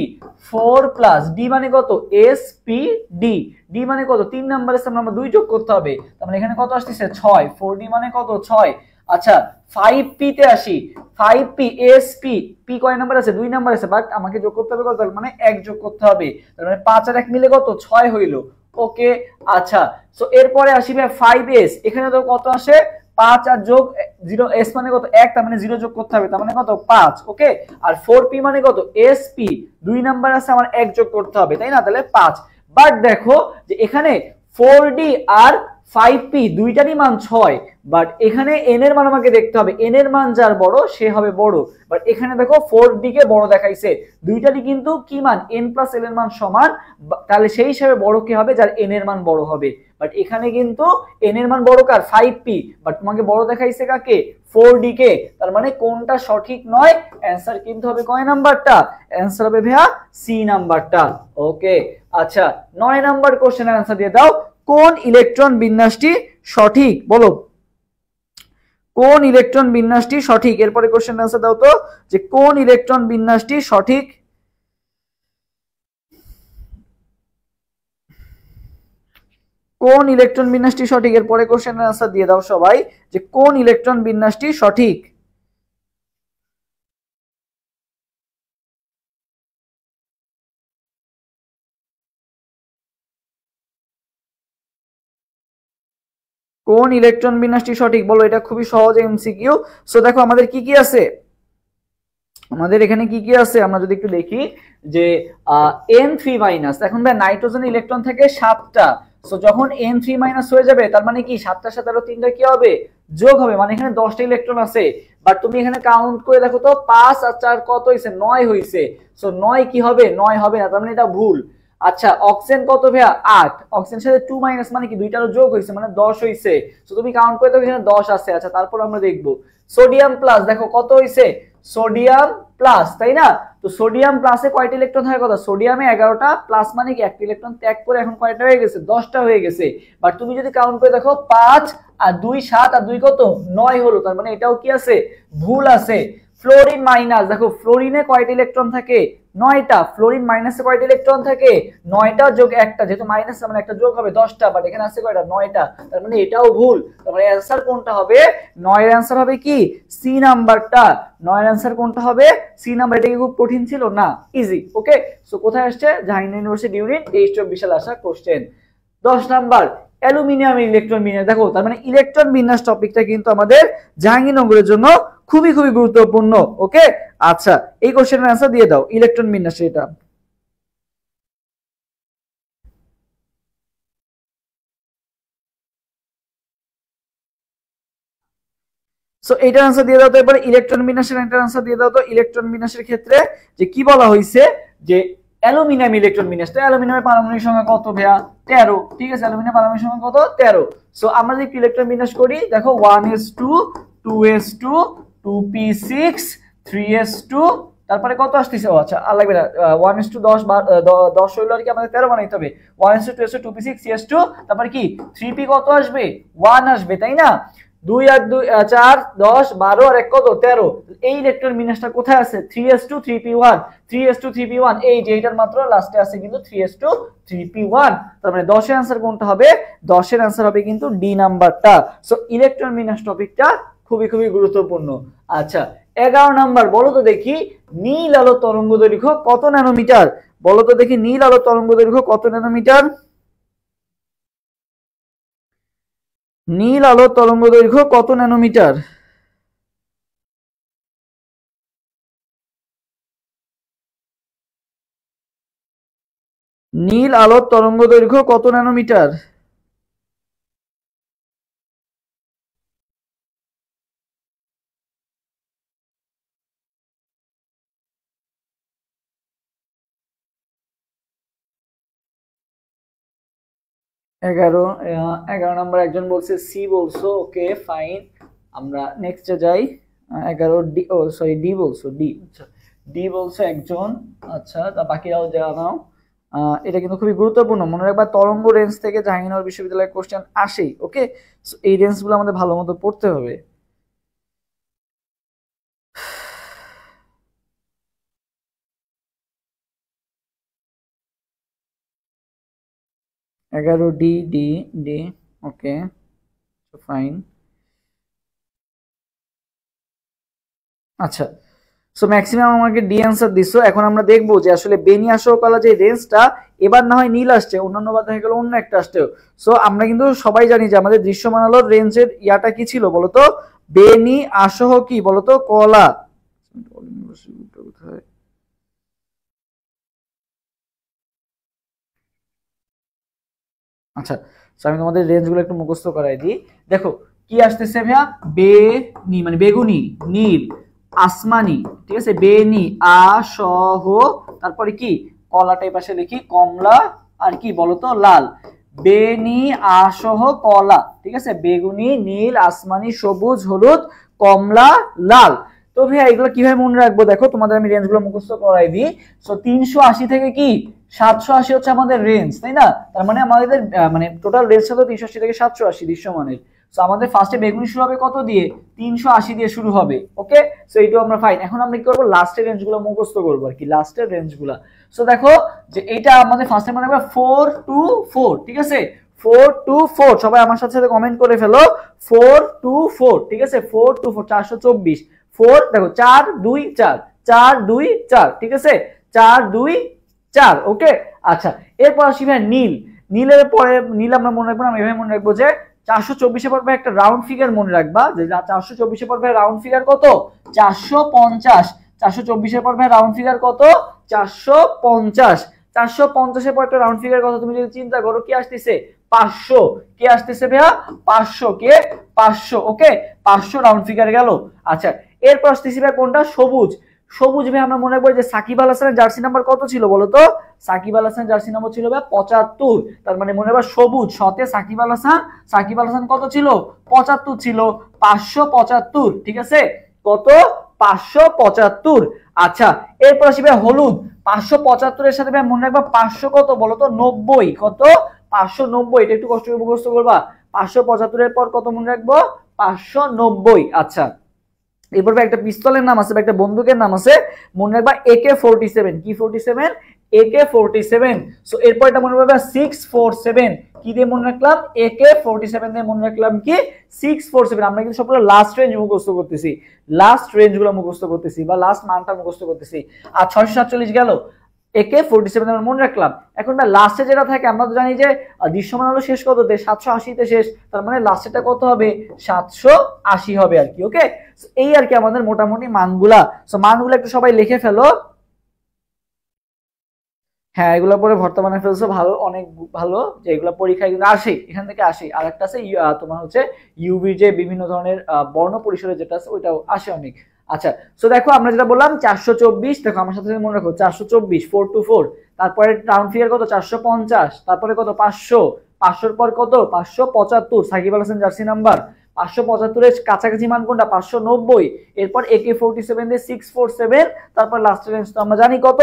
4 প্লাস ডি মানে কত? এসপিডি, ডি মানে কত? 3 নাম্বারের সামনে আমরা 2 যোগ করতে হবে। তার মানে এখানে কত আসছে? 6। 4D মানে কত? 6। আচ্ছা, 5P তে আসি। 5P এসপি, পি কয় নাম্বার আছে? 2 নাম্বার আছে, বাট আমাকে যোগ করতে হবে কত? মানে 1 যোগ করতে হবে। তার মানে 5 আর 1 মিলে কত? 6 হইলো। ওকে, আচ্ছা, সো এরপরে আসি ভাই 5S। এখানে তো কত আসে? 5 আর যোগ 0, এস মানে কত? 1, তার মানে 0 যোগ করতে হবে, তার মানে কত? 5। ওকে, আর 4P মানে কত? এসপি, 2 নাম্বার আছে, আমার 1 যোগ করতে হবে, তাই না? তাহলে 5। বাট দেখো যে এখানে 4D আর 5P দুইটারই মান 6, বাট এখানে n এর মান আমাকে দেখতে হবে। n এর মান যার বড় সে হবে বড়, বাট এখানে দেখো 4D কে বড় দেখাইছে। দুইটারই কিন্তু কি মান? n প্লাস l এর মান সমান, তাহলে সেই হিসাবে বড় কি হবে? যার n এর মান বড় হবে। বাট এখানে কিন্তু n এর মান বড় কার? 5P, বাট তোমাকে বড় দেখাইছে কাকে? 4D কে। তার মানে কোনটা সঠিক নয়? অ্যানসার কিন্তু হবে কয় নাম্বারটা? অ্যানসার হবে ভাইয়া সি নাম্বারটা। ওকে, আচ্ছা, 9 নাম্বার কোশ্চেনের অ্যানসার দিয়ে দাও। কোন ইলেকট্রন বিন্যাসটি সঠিক বলো? কোন ইলেকট্রন বিন্যাসটি সঠিক? এরপরে কোশ্চেন আনসার দাও তো, যে কোন ইলেকট্রন বিন্যাসটি সঠিক? কোন ইলেকট্রন বিন্যাসটি সঠিক? এরপরে কোশ্চেনের আনসার দিয়ে দাও সবাই, যে কোন ইলেকট্রন বিন্যাসটি সঠিক? কোন ইলেকট্রন বিন্যাসটি সঠিক বলো? এটা খুবই সহজ এমসিকিউ। সো দেখো আমাদের কি কি আছে, আমাদের এখানে কি কি আছে আমরা যদি একটু দেখি, যে N3-, এখন ভাই নাইট্রোজেন ইলেকট্রন থাকে 7টা। সো যখন N3- হয়ে যাবে, তার মানে কি 7টার সাথে আরো 3টা কি হবে? যোগ হবে, মানে এখানে 10টা ইলেকট্রন আছে। বাট তুমি এখানে কাউন্ট করে দেখো তো, 5 আর 4 কত হইছে? 9 হইছে। সো 9 কি হবে? 9 হবে না, তার মানে এটা ভুল। আচ্ছা, অক্সিজেন কত ভাইয়া? 8। অক্সিজেনের সাথে 2- মানে কি দুইটারও যোগ হইছে, মানে 10 হইছে। সো তুমি কাউন্ট করে দেখো এখানে 10 আছে। আচ্ছা, তারপর আমরা দেখবো সোডিয়াম প্লাস, দেখো কত হইছে? সোডিয়াম প্লাস, তাই না? তো সোডিয়াম প্লাসে কয়টা ইলেকট্রন থাকে? কথা, সোডিয়ামে 11টা, প্লাস মানে কি একটা ইলেকট্রন ত্যাগ করে এখন কয়টা হয়ে গেছে? 10টা হয়ে গেছে। বাট তুমি যদি কাউন্ট করে দেখো 5 আর 2 7 আর 2 কত? 9 হলো, তার মানে এটাও কি আছে? ভুল আছে। ফ্লোরিন মাইনাস, দেখো ফ্লোরিনে কয়টা ইলেকট্রন থাকে? 9টা। ফ্লোরিন মাইনাসে কয়টা ইলেকট্রন থাকে? 9টা যোগ একটা, যেহেতু মাইনাস মানে একটা যোগ হবে 10টা, বাট এখানে আছে কয়টা? 9টা। তার মানে এটাও ভুল। তার মানে অ্যানসার কোনটা হবে? 9 এর অ্যানসার হবে কি? সি নাম্বারটা। 9 এর অ্যানসার কোনটা হবে? C number. এটা কি খুব কঠিন ছিল না? ইজি। ওকে, সো কোথায় আসছে? জাহাঙ্গীরনগর ইউনিভার্সিটি ইউনিট 23-24 সালে আসা কোশ্চেন। 10 নাম্বার অ্যালুমিনিয়াম ইলেকট্রন বিন্যাস। দেখো তার মানে ইলেকট্রন বিন্যাস টপিকটা কিন্তু আমাদের জাহাঙ্গীরনগরের জন্য খুবই খুবই গুরুত্বপূর্ণ। ওকে, আচ্ছা, এই কোশ্চেনের অ্যানসার দিয়ে দাও, ইলেকট্রন বিন্যাস এটা। সো এটার আনসার দিয়ে দাও তো। এবারে ইলেকট্রন বিন্যাসের একটা আনসার দিয়ে দাও তো। ইলেকট্রন বিন্যাসের ক্ষেত্রে যে কি বলা হয়েছে, যে অ্যালুমিনিয়াম ইলেকট্রন বিন্যাস। তো অ্যালুমিনিয়ামের পারমাণবিক সংখ্যা কত ভাইয়া? 13। ঠিক আছে, অ্যালুমিনিয়াম পারমাণবিক সংখ্যা কত? 13। সো আমরা যদি ইলেকট্রন বিন্যাস করি, দেখো 1s2 2s2 2p6 3s2, তারপরে কত আসতেছে? ও আচ্ছা, আর লাগবে না, 1s2 10 10 হইলো আর কি, আমাদের 13 বানাইতে হবে। 1s2 2s2 2p6 3s2, তারপরে কি 3p কত আসবে? 1 আসবে, তাই না? 2 আর 2 4 10 12 আর 1 কত? 13। এই ইলেকট্রন বিন্যাসটা কোথায় আছে? 3s2 3p1 3s2 3p1, এই যে এটার মাত্র লাস্টে আছে কিন্তু 3s2 3p1। তার মানে 10 এর आंसर কোনটা হবে? 10 এর आंसर হবে কিন্তু ডি নাম্বারটা। সো ইলেকট্রন বিন্যাস টপিকটা খুবই খুবই গুরুত্বপূর্ণ। আচ্ছা, 11 নাম্বার, বলো তো দেখি নীল আলো তরঙ্গ দৈর্ঘ্য কত ন্যানোমিটার? বলো তো দেখি নীল আলো তরঙ্গ দৈর্ঘ্য কত ন্যানোমিটার? নীল আলো তরঙ্গ দৈর্ঘ্য কত ন্যানোমিটার? নীল আলোর তরঙ্গ দৈর্ঘ্য কত ন্যানোমিটার? এগারো। 11 নাম্বার একজন বলছে সি বলছো, ওকে ফাইন, আমরা নেক্সটে যাই। 11 ডি, ও সরি ডি বলছো, ডি। আচ্ছা, ডি বলছো একজন। আচ্ছা, তা বাকিরাও জানাও। এটা কিন্তু খুবই গুরুত্বপূর্ণ, মনে রাখবা তরঙ্গ রেঞ্জ থেকে জাহাঙ্গীরনগর বিশ্ববিদ্যালয়ের কোশ্চেন আসেই। ওকে, এই রেঞ্জগুলো আমাদের ভালো মতো পড়তে হবে। 11 D D D, okay fine. আচ্ছা, সো ম্যাক্সিমাম আমাকে ডি অ্যান্সার দিছো। এখন আমরা দেখবো যে আসলে বেনি আসহ কলা যে রেঞ্জটা, এবার না হয় নীল আসছে, অন্যান্য বার দেখা গেল অন্য একটা আসছে। সো আমরা কিন্তু সবাই জানি যে আমাদের দৃশ্যমান আলোর রেঞ্জের ইয়াটা কি ছিল বলতো? বেনি আসহ কি বলতো? কলা। আচ্ছা, আমি তোমাদের রেঞ্জগুলো একটু মুখস্থ করাই দিই। দেখো কি আসতেছে ভাইয়া? বেনি মানে বেগুনি, নীল, আসমানি, ঠিক আছে, বেনি আসহ, তারপরে কি কলাটা এই পাশে লিখি, কমলা, আর কি বলতো? লাল। বেনি আসহ কলা, ঠিক আছে, বেগুনি, নীল, আসমানি, সবুজ, হলুদ, কমলা, লাল। তো ভাইয়া এগুলো কিভাবে মনে রাখবো? দেখো তোমাদের আমি রেঞ্জগুলো মুখস্থ করাই দিই। সো 380 থেকে কি 780 হচ্ছে আমাদের রেঞ্জ, তাই না? তার মানে আমাদের মানে টোটাল রেঞ্জটা তো 380 থেকে 780 দৃশ্যমানের। সো আমাদের ফার্স্টে বেগুনি শুরু হবে কত দিয়ে? 380 দিয়ে শুরু হবে। ওকে, সো এইটাও আমরা ফাইন। এখন আমরা কি করবো? লাস্টের রেঞ্জগুলো মুখস্থ করবো আর কি, লাস্টের রেঞ্জগুলো। সো দেখো যে এটা আমাদের ফার্স্টে মনে রাখবে 4 2 4, ঠিক আছে, 4 2 4, সবাই আমার সাথে সাথে কমেন্ট করে ফেলো 4 2 4, ঠিক আছে, 4 2 4 424। 4 দেখো 4 2 4 4 2 4, ঠিক আছে, 4 2 4। ওকে, আচ্ছা, এরপর আসি ভাই নীল। নীলের পরে নীল আমরা মনে রাখবো, আমরা এভাবে মনে রাখবো যে 424 পর ভাই একটা রাউন্ড ফিগার মনে রাখবা, যে 424 পর ভাই রাউন্ড ফিগার কত? 450। 424 পর ভাই রাউন্ড ফিগার কত? 450। 450 পর একটা রাউন্ড ফিগার কত? তুমি যদি চিন্তা করো কি আসতেছে? 500। কে আসতেছে ভাইয়া? 500। কে? 500। ওকে, 500 রাউন্ড ফিগার গেল। আচ্ছা, এরপর আসতেছি ভাই কোনটা? সবুজ। সবুজ ভাই আমরা মনে রাখবো যে সাকিব আল হাসানের জার্সি নাম্বার কত ছিল বলতো? সাকিব আল হাসানের জার্সি নাম্বার ছিল ভাই 75। তার মানে মনে রাখবা সবুজ সতে সাকিব আল হাসান, সাকিব আল হাসান কত ছিল? 75 ছিল। 575, ঠিক আছে, কত? 575। আচ্ছা, এরপর আসি ভাই হলুদ। 575 এর সাথে ভাই মনে রাখবা 500 কত বলতো? 90। কত? 590। এটা একটু কষ্ট করে মুখস্থ করবা। 575 এর পর কত মনে রাখবো? 590। আচ্ছা, এরপর একটা পিস্তলের নাম আছে, একটা বন্দুকের নাম আছে, মনে রাখবা AK-47। কি 47? AK-47। সো এরপর এটা মনে রাখবা 647। কি দিয়ে মনে রাখলাম? AK-47 দিয়ে মনে রাখলাম কি? 647। আমরা কিন্তু সবগুলো লাস্ট রেঞ্জ মুখস্থ করতেছি, লাস্ট রেঞ্জগুলো মুখস্থ করতেছি বা লাস্ট মানটা মুখস্থ করতেছি। আর 647 গেল। AK-47 আমরা মনে রাখলাম। এখন না লাস্টে যেটা থাকে আমরা তো জানি যে দৃশ্যমান আলো শেষ কততে? 780 তে শেষ। তার মানে লাস্টেটা কত হবে? 780 হবে আর কি। ওকে, এই আর কি আমাদের মোটামুটি মানগুলা। সো মানগুলো একটু সবাই লিখে ফেলো। হ্যাঁ, এগুলো পরে ভর্তা বানায় ফেলছো, ভালো, অনেক ভালো, যে এগুলো পরীক্ষায় কিন্তু আসে, এখান থেকে আসে। আর একটা আছে তোমার হচ্ছে ইউভির যে বিভিন্ন ধরনের বর্ণ পরিসরে যেটা আছে ওইটাও আসে অনেক। আচ্ছা, সো দেখো আমরা যেটা বললাম 424, দেখো আমার সাথে মনে রাখো 424 4 to 4, তারপরে রাউন্ড ফিগার কত 450, তারপরে কত 500, 500 পর কত 575, সাকিব আল হাসান জার্সি নাম্বার 575 এর কাছাকাছি মান কোনটা 590, এরপর AK47 দিয়ে 647, তারপর লাস্টের রেঞ্জ তো আমরা জানি কত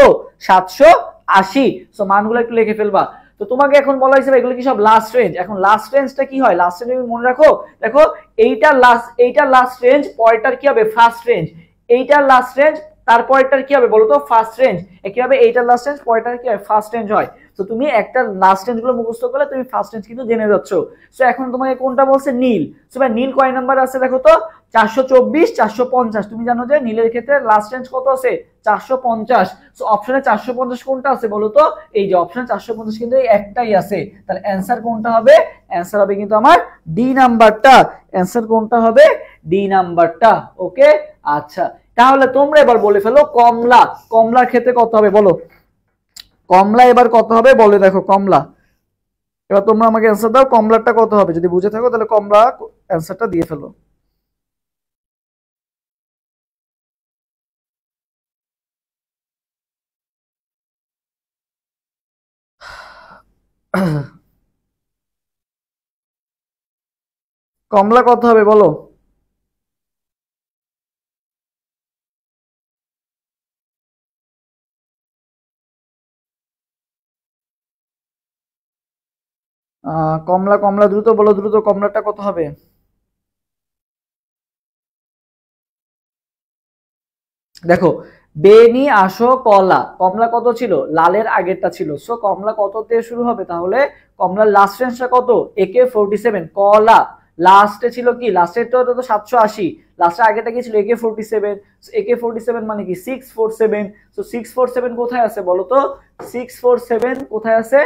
780। সো মানগুলো একটু লিখে ফেলবা। তো তোমাকে এখন বলা হয়েছে এগুলো কি সব লাস্ট রেঞ্জ। এখন লাস্ট রেঞ্জটা কি হয়, লাস্ট রেঞ্জ মনে রাখো, দেখো এইটা লাস্ট রেঞ্জ, পরেরটার কি হবে ফার্স্ট রেঞ্জ, এইটার লাস্ট রেঞ্জ তারপরেরটার কি হবে বলো তো ফার্স্ট রেঞ্জ, একইভাবে এইটার লাস্ট রেঞ্জ পরেরটার কি হয় ফার্স্ট রেঞ্জ হয়। তো তুমি একটা লাস্ট রেঞ্জ গুলো মুখস্থ করলে তুমি ফার্স্ট রেঞ্জ কিন্তু জেনে যাচ্ছ। সো এখন তোমাকে কোনটা বলছে নীল। সো ভাই নীল কয় নাম্বার আছে দেখো তো 424 450, তুমি জানো যে নীলের ক্ষেত্রে লাস্ট রেঞ্জ কত আছে 450। সো অপশনে 450 কোনটা আছে বলো তো, এই যে অপশনে 450 কিন্তু এই একটাই আছে। তাহলে অ্যানসার কোনটা হবে, অ্যানসার হবে কিন্তু আমার ডি নাম্বারটা, অ্যানসার কোনটা হবে ডি নাম্বারটা। ওকে আচ্ছা, তাহলে তোমরা এবার বলে ফেলো কমলা, কমলার ক্ষেত্রে কত হবে বলো, কমলা এবার কত হবে বলে দেখো কমলা, এবার তোমরা আমাকে অ্যানসার দাও কমলারটা কত হবে, যদি বুঝে থাকো তাহলে কমলা অ্যানসারটা দিয়ে ফেলো। কমলা কত হবে বলো, কমলা কমলা দ্রুত বলো, দ্রুত কমলাটা কত হবে। দেখো বেনি আসো কলা, কমলা কত ছিল লালের আগেরটা ছিল, সো কমলা কত দিয়ে শুরু হবে, তাহলে কমলার লাস্ট রেঞ্জটা কত AK47, কলা লাস্টে ছিল কি লাস্টের তো 780, লাস্টের আগেটা কি ছিল AK47, AK47 মানে কি 647, সো 647 কোথায় আছে বলো তো, 647 কোথায় আছে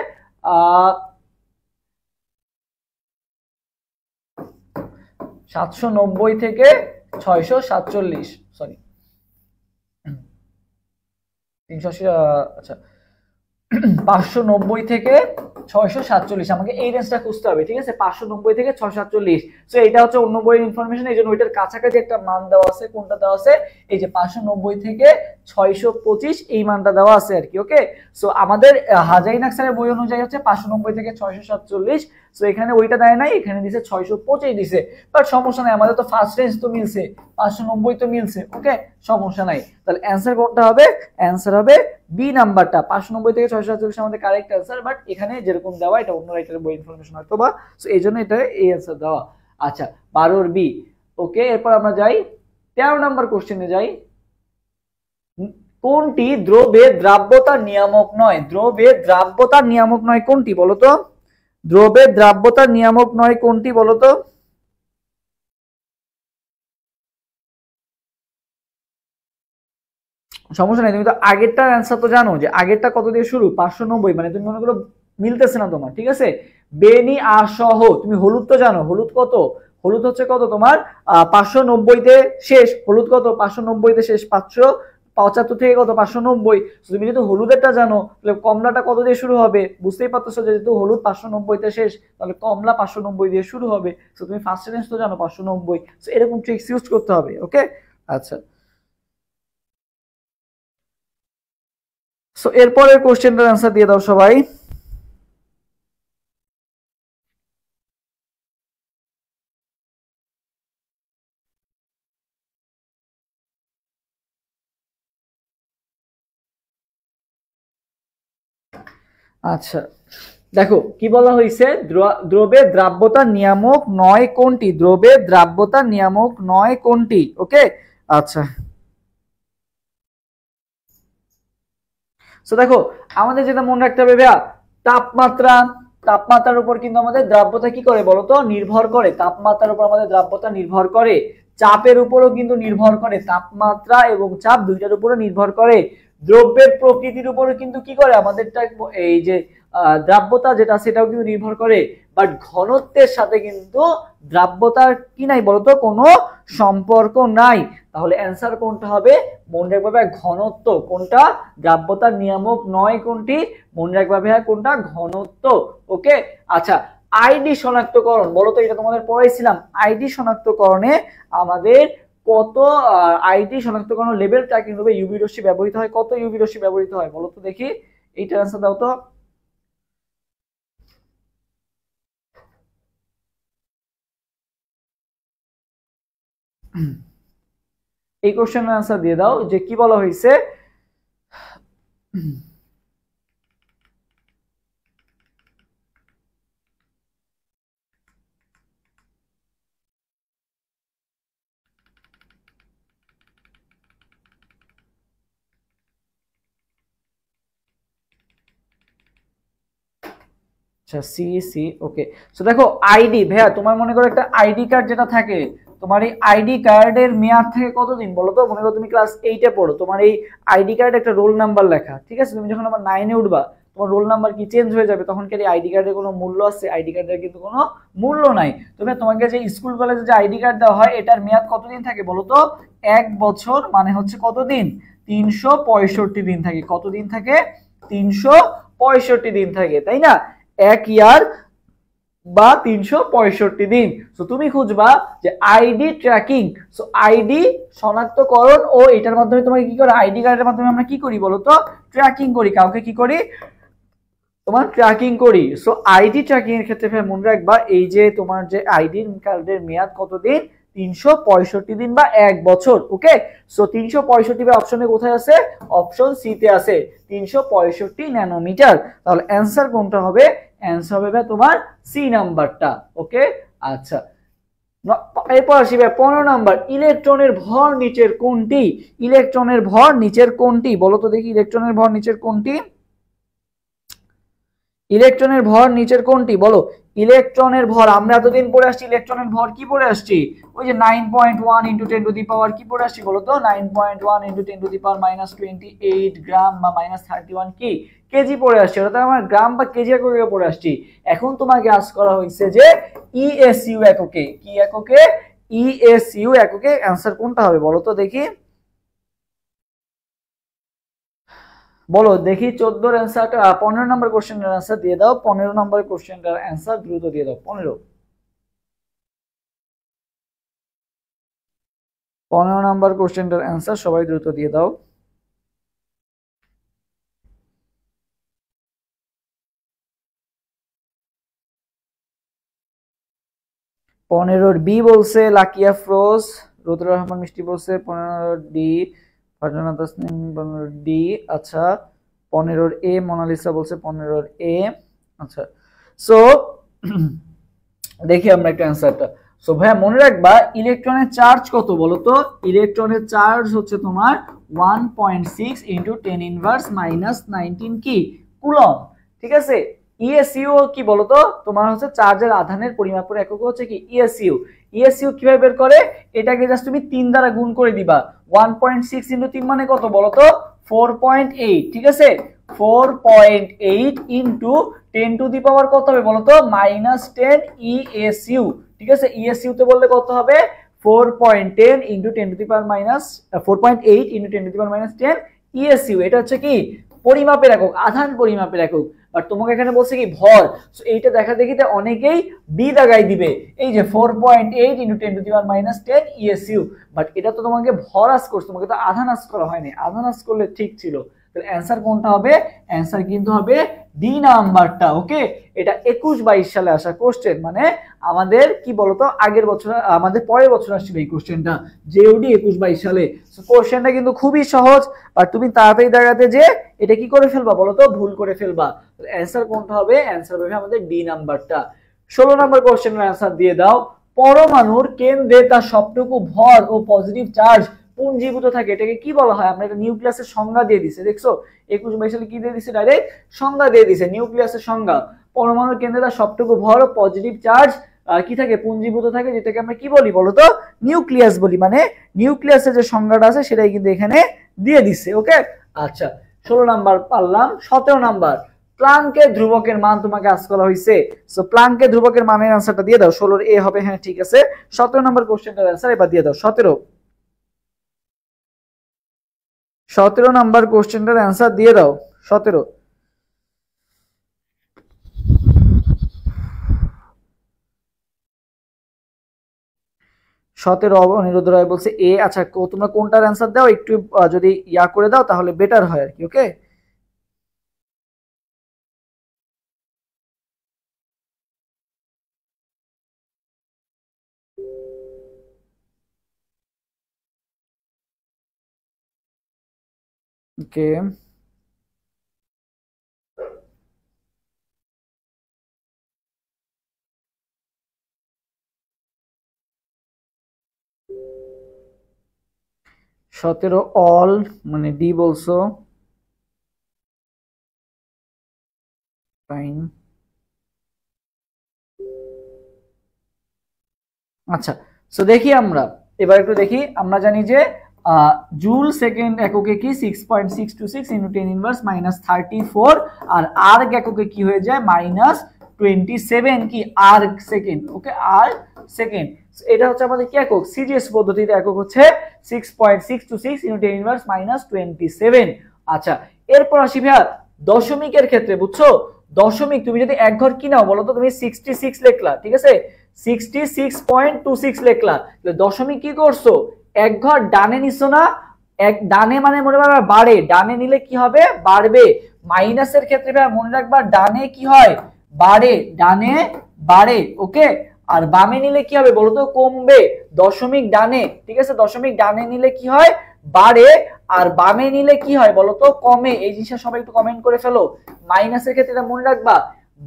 790 থেকে 647, সরি 380, আচ্ছা 590 থেকে 647, আমাকে এই রেঞ্জটা খুঁজতে হবে, ঠিক আছে 590 থেকে 647। সো এটা হচ্ছে অন্য বইয়ের ইনফরমেশন, এই জন্য ওইটার কাছাকাছি একটা মান দেওয়া আছে, কোনটা দেওয়া আছে এই যে 590 থেকে 625 এই মানটা দেওয়া আছে আর কি। ওকে, সো আমাদের হাজাইন আক্সারের বই অনুযায়ী হচ্ছে 590 থেকে 647, সো এখানে ওইটা দেয় নাই, এখানে দিছে 625 দিছে, বাট সমস্যা নাই, আমাদের তো ফার্স্ট রেঞ্জ তো মিলছে 590 তো মিলছে। ওকে সমস্যা নাই, তাহলে অ্যানসার কোনটা হবে, অ্যানসার হবে বি নাম্বারটা, 590 থেকে 647 আমাদের কারেক্ট অ্যানসার, বাট এখানে যেরকম দেওয়া এটা অন্য রাইটারের বই ইনফরমেশন হয়তো বা, সো এই জন্য এটা এই অ্যানসার দেওয়া। আচ্ছা 12 বি। ওকে, এরপর আমরা যাই 13 নাম্বার কোশ্চেনে যাই। কোনটি দ্রব্যের দ্রাব্যতার নিয়ামক নয়, দ্রব্যের দ্রাব্যতার নিয়ামক নয় কোনটি বলতো, দ্রব্যের দ্রাব্যতার নিয়ামক নয় কোনটি বলতো। সমস্যা নাই, তুমি তো আগেরটার অ্যান্সার তো জানো যে আগেরটা কত দিয়ে শুরু 590, মানে তুমি মনে করো মিলতেছে না তোমার, ঠিক আছে বেনি আসহ, তুমি হলুদ তো জানো, হলুদ কত, হলুদ হচ্ছে কত তোমার 590-তে শেষ, হলুদ কত 590-তে শেষ, 575 থেকে কত 590। তুমি যেহেতু হলুদেরটা জানো তাহলে কমলাটা কত দিয়ে শুরু হবে, বুঝতেই পারতেছো যেহেতু হলুদ 590-তে শেষ, তাহলে কমলা 590 দিয়ে শুরু হবে। তো তুমি ফার্স্ট রেঞ্জ তো জানো 590, সো এরকম ট্রিক্স ইউজ করতে হবে। ওকে আচ্ছা, সো এরপরের কোশ্চেনটার অ্যান্সার দিয়ে দাও সবাই। আচ্ছা দেখো কি বলা হয়েছে, দ্রব্যের দ্রাব্যতা নিয়ামক নয় কোনটি, দ্রব্যের দ্রাব্যতা নিয়ামক নয় কোনটি। ওকে আচ্ছা, সো দেখো আমাদের যেটা মনে রাখতে হবে ভাইয়া, তাপমাত্রা, তাপমাত্রার উপর কিন্তু আমাদের দ্রাব্যতা কি করে বলতো নির্ভর করে, তাপমাত্রার উপর আমাদের দ্রাব্যতা নির্ভর করে, চাপের উপরও কিন্তু নির্ভর করে, তাপমাত্রা এবং চাপ দুইটার উপরও নির্ভর করে, দ্রব্যের প্রকৃতির উপরও কিন্তু কি করে আমাদেরটা এই যে দ্রাব্যতা যেটা সেটাও কিন্তু নির্ভর করে, বাট ঘনত্বের সাথে কিন্তু দ্রাব্যতার কি নাই বলতো কোনো সম্পর্ক নাই। তাহলে অ্যান্সার কোনটা হবে মনে রাখবে ভাই ঘনত্ব, কোনটা দ্রাব্যতার নিয়ামক নয় কোনটি, মনে রাখবে ভাই কোনটা ঘনত্ব। ওকে আচ্ছা, আইডি শনাক্তকরণ বলো তো, এটা তোমাদের পড়াইছিলাম, আইডি শনাক্তকরণে আমাদের কত আইডি শনাক্তকরণ লেভেল ট্র্যাকিং রূপে ইউভি রশ্মি ব্যবহৃত হয়, কত ইউভি রশ্মি ব্যবহৃত হয় বলো তো দেখি, এইটার অ্যান্সার দাও তো। এই কোশ্চেনের অ্যান্সার দিয়ে দাও যে কি বলা হয়েছে। আচ্ছা সি সি ওকে। সো দেখো আইডি ভাইয়া, তোমার মনে করো একটা আইডি কার্ড যেটা থাকে, তোমার এই আইডি কার্ডের মেয়াদ থাকে কতদিন বলো তো। মনে করো তুমি ক্লাস 8 এ পড়ো, তোমার এই আইডি কার্ডে একটা রোল নাম্বার লেখা, ঠিক আছে, তুমি যখন আবার 9 এ উঠবা তোমার রোল নাম্বার কি চেঞ্জ হয়ে যাবে, তখন কি এই আইডি কার্ডের কোনো মূল্য আছে? আইডি কার্ডের কিন্তু কোনো মূল্য নাই। তবে তোমাকে যে স্কুল কলেজে যে আইডি কার্ড দেওয়া হয় এটার মেয়াদ কতদিন থাকে বলো তো? 1 বছর, মানে হচ্ছে কতদিন? 365 দিন থাকে। কতদিন থাকে? 365 দিন থাকে, তাই না? 1 ইয়ার বা 365 দিন। সো তুমি খুঁজবা যে আইডি ট্র্যাকিং, সো আইডি শনাক্তকরণ, ও এটার মাধ্যমে তোমাকে কি করে, আইডি কার্ডের মাধ্যমে আমরা কি করি বলো তো? ট্র্যাকিং করি। কাউকে কি করি? তোমার ট্র্যাকিং করি। সো আইডি ট্র্যাকিং এর ক্ষেত্রে মনে রাখবা এই যে তোমার যে আইডি কার্ডের মেয়াদ কতদিন? 365 দিন বা 1 বছর। ওকে, সো 365 বা অপশনে কোথায় আছে? অপশন সি তে আছে 365 ন্যানোমিটার। তাহলে অ্যান্সার কোনটা হবে? অ্যান্সার হবে তোমার সি নাম্বারটা। ওকে, আচ্ছা এরপর আসি 15 নাম্বার, ইলেকট্রনের ভর নিচের কোনটি? ইলেকট্রনের ভর নিচের কোনটি বলো তো দেখি, ইলেকট্রনের ভর নিচের কোনটি? ইলেকট্রনের ভর নিচের কোনটি বলো? ইলেকট্রনের ভর আমরা এতদিন পড়ে আসছি, ইলেকট্রনের ভর কি পড়ে আসছি? ওই যে 9.1 ইন্টু 10 টু দি পাওয়ার কি পড়ে আসছি বলো তো? 9.1 ইন্টু 10 টু দি পাওয়ার -28 গ্রাম বা -31 কি কেজি পড়ে আসছে। ওটা তো আমরা গ্রাম বা কেজি এককে পড়ে আসছি। এখন তোমাকে আস্ক করা হয়েছে যে ইএসইউ এককে, কি এককে? ইএসইউ এককে। অ্যান্সার কোনটা হবে বলো তো দেখি, বলো দেখি 14 অ্যান্সারটা, 15 নম্বর কোশ্চেনের অ্যান্সার দিয়ে দাও। 15 নম্বর কোশ্চেনটার অ্যান্সার দ্রুত দিয়ে দাও। 15 নম্বর কোশ্চেনটার অ্যান্সার সবাই দ্রুত দিয়ে দাও। পনেরোর বি বলছে লাকিয়া ফ্রোজ, রুদ্র রহমান মিষ্টি বলছে 15 ডি, ফারজানা তাসনিম 15 ডি। আচ্ছা 15 এ মোনালিসা বলছে 15 এ। আচ্ছা সো দেখি আমরা একটা অ্যান্সারটা। সো ভাইয়া মনে রাখবা ইলেকট্রনের চার্জ কত বলো তো? ইলেকট্রনের চার্জ হচ্ছে তোমার 1.6 ইন্টু 10 ইনভার্স -19 কি কুলম, ঠিক আছে। ইএসইউ কি বলতো? তোমার হচ্ছে চার্জের আধানের পরিমাপের একক হচ্ছে কি ইএসইউ। ইএসইউ কিভাবে বের করে? এটাকে জাস্ট তুমি 3 দ্বারা গুণ করে দিবা। 1.6 ইন্টু 3 মানে কত বলতো? 4.8, ঠিক আছে। 4.8 ইন্টু 10 টু দি পাওয়ার কত হবে বলতো? -10 ইএসইউ, ঠিক আছে। ইএসইউ তে বললে কত হবে? 4.10 into 10 to the power -4.8 into 10 to the power -10 ESU. এটা হচ্ছে কি পরিমাপের একক, আধান পরিমাপের একক। বাট তোমাকে এখানে বলছে কি ভর। সো এইটা দেখা দেখিতে অনেকেই বি দাগাই দিবে, এই যে 4.8 into 10 to the power -10 ESU. But এটা তো তোমাকে ভর আস করছে, তোমাকে তো আধান আস করা হয়নি। আধান আস করলে ঠিক ছিল। তাহলে অ্যান্সার কোনটা হবে? অ্যান্সার কিন্তু হবে ডি নাম্বারটা। ওকে, এটা 21-22 সালে আসা কোশ্চেন, মানে আমাদের কি বলতো আগের বছর, আমাদের পরের বছর আসছিল এই কোশ্চেনটা, জেওডি 21-22 সালে। কোশ্চেনটা কিন্তু খুবই সহজ, আর তুমি তাড়াতাড়ি দেখাতে যে এটা কি করে ফেলবা বলতো? ভুল করে ফেলবা। অ্যান্সার কোনটা হবে? অ্যান্সার হবে আমাদের ডি নাম্বারটা। 16 নম্বর কোশ্চেনের অ্যান্সার দিয়ে দাও। পরমাণুর কেন্দ্রে তার সবটুকু ভর ও পজিটিভ চার্জ পুঞ্জীভূত থাকে, এটাকে কি বলা হয়? আমরা এটা নিউক্লিয়াসের সংজ্ঞা দিয়ে দিছে, দেখছো 21-22 সালে কি দিয়ে দিছে? ডাইরেক্ট সংজ্ঞা দিয়ে দিছে, নিউক্লিয়াসের সংজ্ঞা। পরমাণুর কেন্দ্রে তার সবটুকু ভর ও পজিটিভ চার্জ কি থাকে? পুঞ্জীভূত থাকে, যেটাকে আমরা কি বলি বলতো? নিউক্লিয়াস বলি। মানে নিউক্লিয়াসের যে সংজ্ঞাটা আছে সেটাই কিন্তু এখানে দিয়ে দিছে। ওকে, আচ্ছা 16 নাম্বার পারলাম। 17 নাম্বার, প্লাঙ্কের ধ্রুবকের মান তোমাকে আস্ক করা হয়েছে। সো প্লাঙ্কের ধ্রুবকের মানের অ্যান্সারটা দিয়ে দাও। 16 এ হবে, হ্যাঁ ঠিক আছে। 17 নম্বর কোশ্চেনটার অ্যান্সার এবার দিয়ে দাও। 17 নাম্বার কোশ্চেনটার অ্যান্সার দিয়ে দাও। 17। 17 অনিরুদ্ধ রায় বলছে এ। আচ্ছা তোমরা কোনটার অ্যান্সার দাও একটু যদি ইয়া করে দাও তাহলে বেটার হয় আর কি। ওকে ওকে 17 অল মানে ডি বলছো, ফাইন। আচ্ছা সো দেখি আমরা এবার একটু দেখি, আমরা জানি যে জুল সেকেন্ড এককে কি 6.626 ইনটু 10 ইনভার্স মাইনাস 34, আর আর্গ এককে কি হয়ে যায় মাইনাস 27 কি আর্গ সেকেন্ড। ওকে আর্গ সেকেন্ড, এটা হচ্ছে আমাদের কি একক, সিজিএস পদ্ধতিতে একক হচ্ছে 6.626 ইনটু 10 ইনভার্স মাইনাস 27। আচ্ছা এরপর আসি ভাইয়া দশমিকের ক্ষেত্রে, বুঝছো দশমিক তুমি যদি এক ঘর কি নাও বলো তো, তুমি 66 লিখলা, ঠিক আছে 66.26 লিখলা, দশমিক কি করছো এক ঘর ডানে নিছো না, এক ডানে মানে মনে রাখবা বাড়ে, ডানে নিলে কি হবে বাড়বে, মাইনাসের ক্ষেত্রে মনে রাখবা ডানে কি হয় বাড়ে, ডানে বাড়ে। ওকে আর বামে নিলে কি হবে বলতো কমবে, দশমিক ডানে, ঠিক আছে দশমিক ডানে নিলে কি হয় বাড়ে, আর বামে নিলে কি হয় বলতো কমে। এই জিনিসটা সবাই একটু কমেন্ট করে ফেলো। মাইনাসের ক্ষেত্রে এটা মনে রাখবা